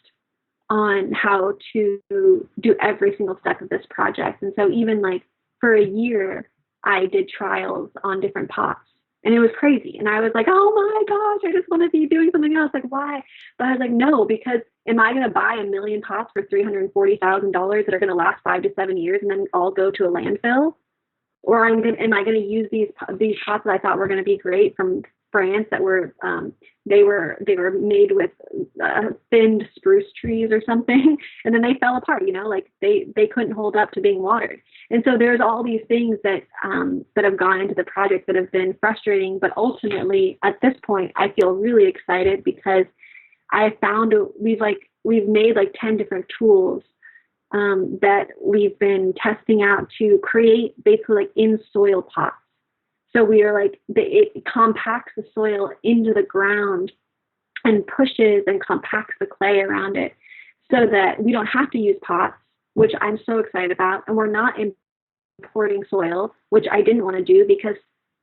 on how to do every single step of this project. And so even like for a year, I did trials on different pots. And it was crazy. And I was like, oh my gosh, I just want to be doing something else. Like, why? But I was like, no, because am I going to buy 1 million pots for $340,000 that are going to last 5 to 7 years and then all go to a landfill? Or am I going to use these pots that I thought were going to be great from France that were they were made with thinned spruce trees or something, and then they fell apart. Like they couldn't hold up to being watered. And so there's all these things that have gone into the project that have been frustrating, but ultimately at this point I feel really excited because I found we've made like 10 different tools that we've been testing out to create basically like in soil pots. So we are like, it compacts the soil into the ground and pushes and compacts the clay around it so that we don't have to use pots, which I'm so excited about. And we're not importing soil, which I didn't want to do because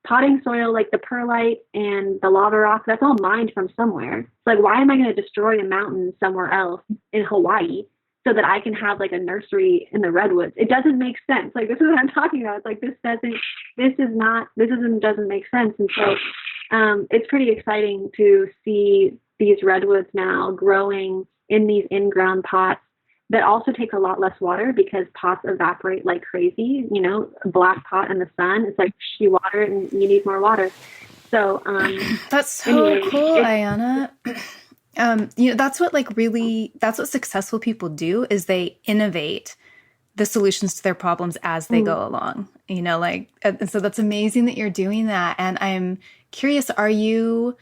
potting soil, like the perlite and the lava rock, that's all mined from somewhere. It's like, why am I going to destroy a mountain somewhere else in Hawaii so that I can have like a nursery in the redwoods? It doesn't make sense. Like, this is what I'm talking about. It's like, this doesn't make sense. And so it's pretty exciting to see these redwoods now growing in these in-ground pots that also take a lot less water because pots evaporate like crazy. A black pot in the sun, it's like you water it and you need more water. So that's so cool, Ayana. That's what successful people do is they innovate the solutions to their problems as they go along, and so that's amazing that you're doing that. And I'm curious, are you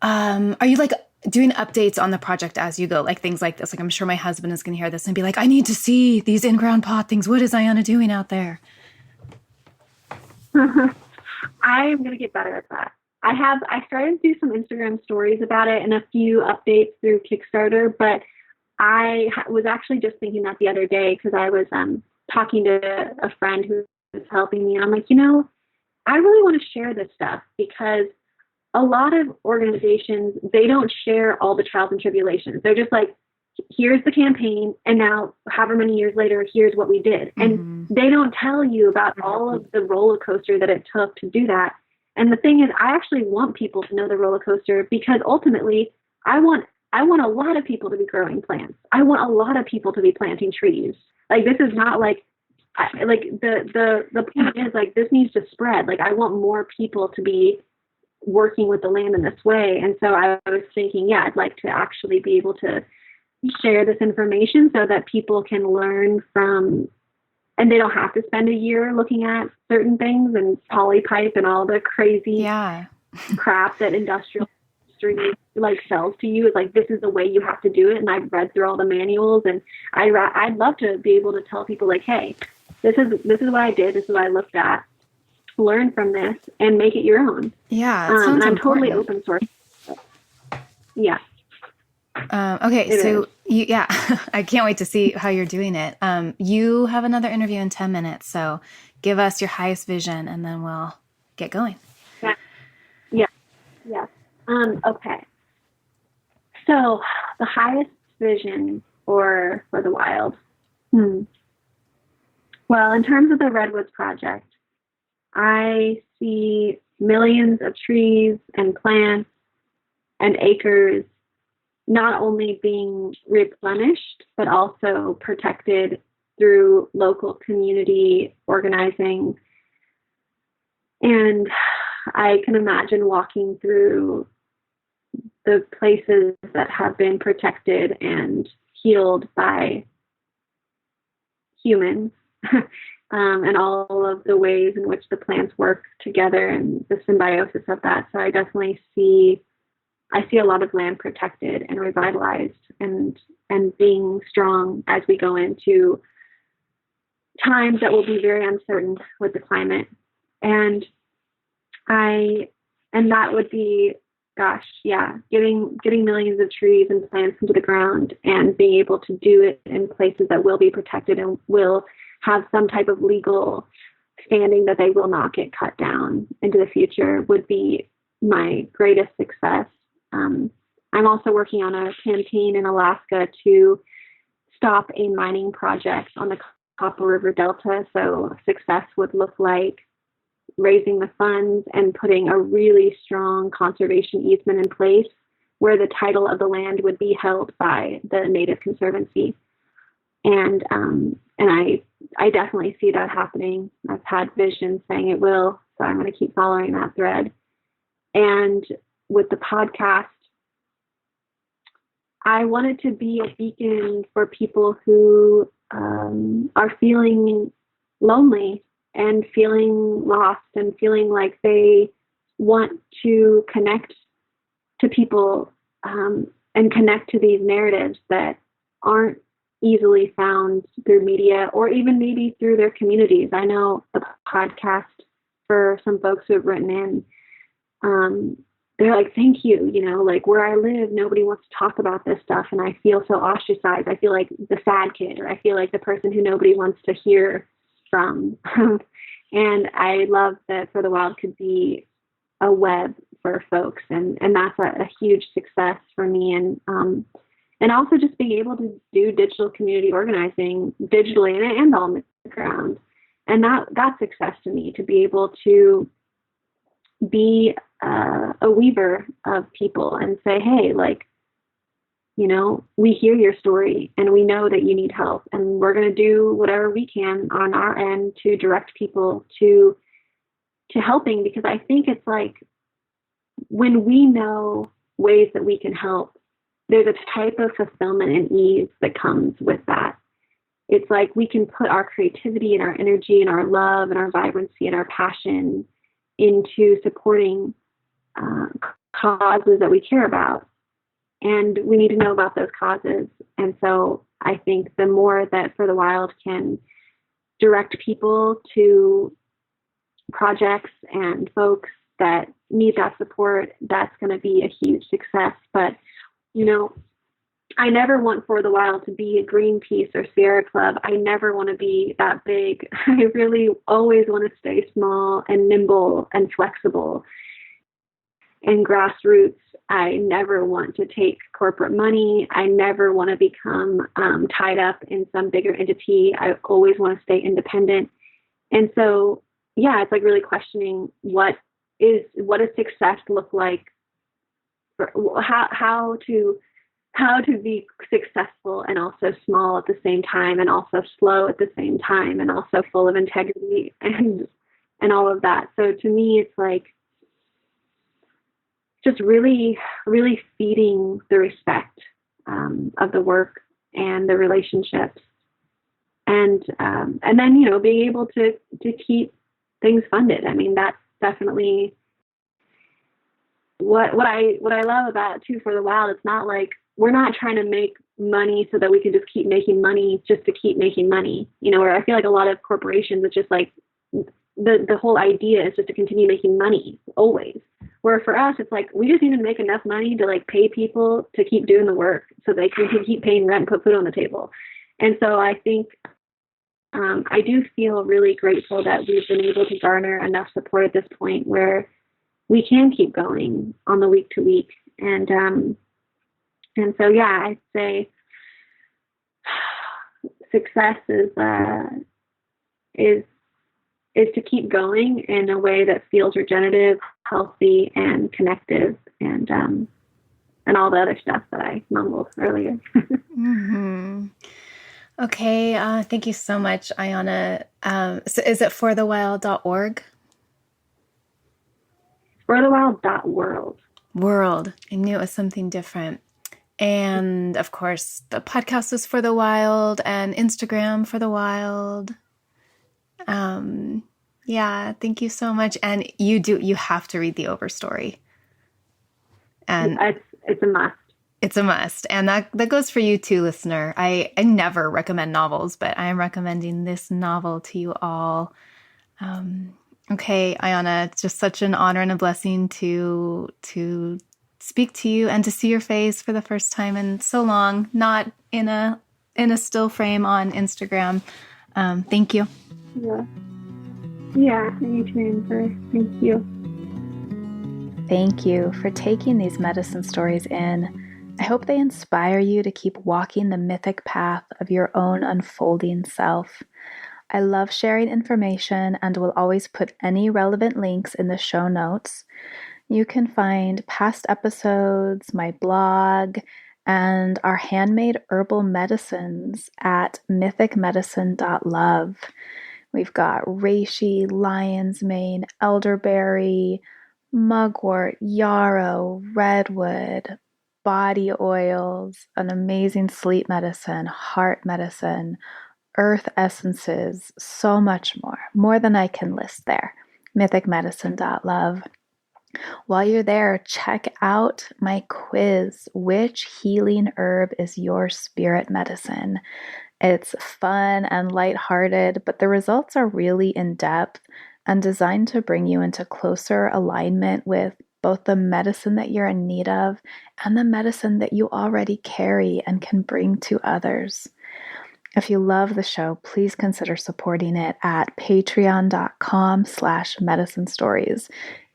like doing updates on the project as you go, like things like this? Like, I'm sure my husband is going to hear this and be like, I need to see these in-ground pot things. What is Ayana doing out there? I'm going to get better at that. I started to do some Instagram stories about it and a few updates through Kickstarter, but I was actually just thinking that the other day because I was talking to a friend who was helping me, and I'm like, I really want to share this stuff because a lot of organizations, they don't share all the trials and tribulations. They're just like, here's the campaign, and now however many years later, here's what we did. And they don't tell you about all of the roller coaster that it took to do that. And the thing is, I actually want people to know the roller coaster because ultimately I want a lot of people to be growing plants. I want a lot of people to be planting trees. Like, this is not like the point is like, this needs to spread. Like, I want more people to be working with the land in this way. And so I was thinking, I'd like to actually be able to share this information so that people can learn from, and they don't have to spend a year looking at certain things and polypipe and all the crazy crap that industrial industry like sells to you. It's like, this is the way you have to do it. And I've read through all the manuals, and I'd love to be able to tell people like, hey, this is what I did. This is what I looked at. Learn from this and make it your own. Yeah. And I'm totally open source. Yeah. Okay. So I can't wait to see how you're doing it. You have another interview in 10 minutes. So give us your highest vision and then we'll get going. Yeah. Okay. So the highest vision for the wild. Well, in terms of the Redwoods Project, I see millions of trees and plants and acres not only being replenished, but also protected through local community organizing. And I can imagine walking through the places that have been protected and healed by humans. And all of the ways in which the plants work together and the symbiosis of that. So I definitely see a lot of land protected and revitalized and being strong as we go into times that will be very uncertain with the climate. And that would be, getting millions of trees and plants into the ground and being able to do it in places that will be protected and will have some type of legal standing that they will not get cut down into the future would be my greatest success. I'm I'm also working on a campaign in Alaska to stop a mining project on the Copper River Delta. So success would look like raising the funds and putting a really strong conservation easement in place where the title of the land would be held by the Native Conservancy. And I definitely see that happening. I've had visions saying it will, so I'm going to keep following that thread. And with the podcast, I wanted to be a beacon for people who are feeling lonely and feeling lost and feeling like they want to connect to people and connect to these narratives that aren't easily found through media or even maybe through their communities. I know the podcast, for some folks who have written in, they're like, thank you, you know, like where I live, nobody wants to talk about this stuff. And I feel so ostracized. I feel like the sad kid, or I feel like the person who nobody wants to hear from. And I love that For the Wild could be a web for folks. And that's a huge success for me. And also just being able to do digital community organizing digitally and on the ground. And that's success to me, to be able to be a weaver of people and say, hey, like, you know, we hear your story and we know that you need help, and we're going to do whatever we can on our end to direct people to helping, because I think it's like when we know ways that we can help, there's a type of fulfillment and ease that comes with that. It's like we can put our creativity and our energy and our love and our vibrancy and our passion into supporting causes that we care about. And we need to know about those causes. And so I think the more that For the Wild can direct people to projects and folks that need that support, that's going to be a huge success. But, you know, I never want For the Wild to be a Greenpeace or Sierra Club. I never want to be that big. I really always want to stay small and nimble and flexible and grassroots. I never want to take corporate money. I never want to become tied up in some bigger entity. I always want to stay independent. And so, yeah, it's like really questioning what does success look like? How to be successful and also small at the same time, and also slow at the same time, and also full of integrity and all of that. So to me, it's like just really, really feeding the respect of the work and the relationships, and then, you know, being able to keep things funded. I mean, that's definitely what I love about too For the Wild. It's not like we're not trying to make money so that we can just keep making money just to keep making money. You know, where I feel like a lot of corporations, it's just like the whole idea is just to continue making money always. Where for us, it's like we just need to make enough money to like pay people to keep doing the work so they can keep paying rent and put food on the table. And so I think I do feel really grateful that we've been able to garner enough support at this point where we can keep going on the week to week. And so, yeah, I'd say success is to keep going in a way that feels regenerative, healthy, and connective, and all the other stuff that I mumbled earlier. Mm-hmm. Okay, thank you so much, Ayana. So is it forthewild.org? forthewild.world. World. I knew it was something different. And of course, the podcast is For the Wild, and Instagram For the Wild. Yeah, thank you so much. And you have to read the Overstory. And it's a must. It's a must. And that goes for you too, listener. I never recommend novels, but I am recommending this novel to you all. Okay, Ayana, it's just such an honor and a blessing to speak to you and to see your face for the first time in so long, not in a still frame on Instagram. Thank you. Yeah, you too, Amber. Thank you. Thank you for taking these medicine stories in. I hope they inspire you to keep walking the mythic path of your own unfolding self. I love sharing information and will always put any relevant links in the show notes. You can find past episodes, my blog, and our handmade herbal medicines at mythicmedicine.love. We've got reishi, lion's mane, elderberry, mugwort, yarrow, redwood, body oils, an amazing sleep medicine, heart medicine, earth essences, so much more than I can list there. mythicmedicine.love. While you're there, check out my quiz. Which healing herb is your spirit medicine? It's fun and lighthearted, but the results are really in depth and designed to bring you into closer alignment with both the medicine that you're in need of and the medicine that you already carry and can bring to others. If you love the show, please consider supporting it at patreon.com/medicine stories.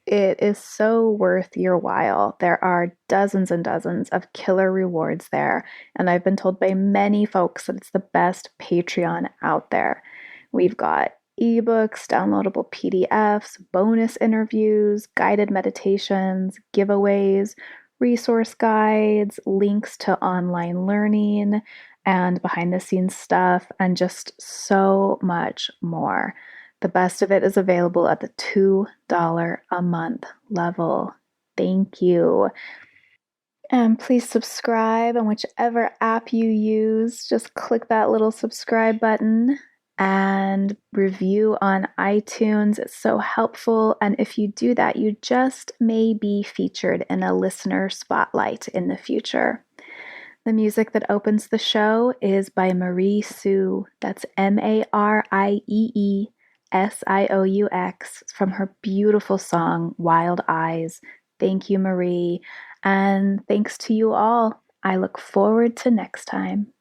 It is so worth your while. There are dozens and dozens of killer rewards there, and I've been told by many folks that it's the best Patreon out there. We've got ebooks, downloadable PDFs, bonus interviews, guided meditations, giveaways, resource guides, links to online learning, and behind the scenes stuff, and just so much more. The best of it is available at the $2 a month level. Thank you. And please subscribe on whichever app you use. Just click that little subscribe button and review on iTunes. It's so helpful. And if you do that, you just may be featured in a listener spotlight in the future. The music that opens the show is by Marie Sioux. That's MARIEESIOUX from her beautiful song, Wild Eyes. Thank you, Marie. And thanks to you all. I look forward to next time.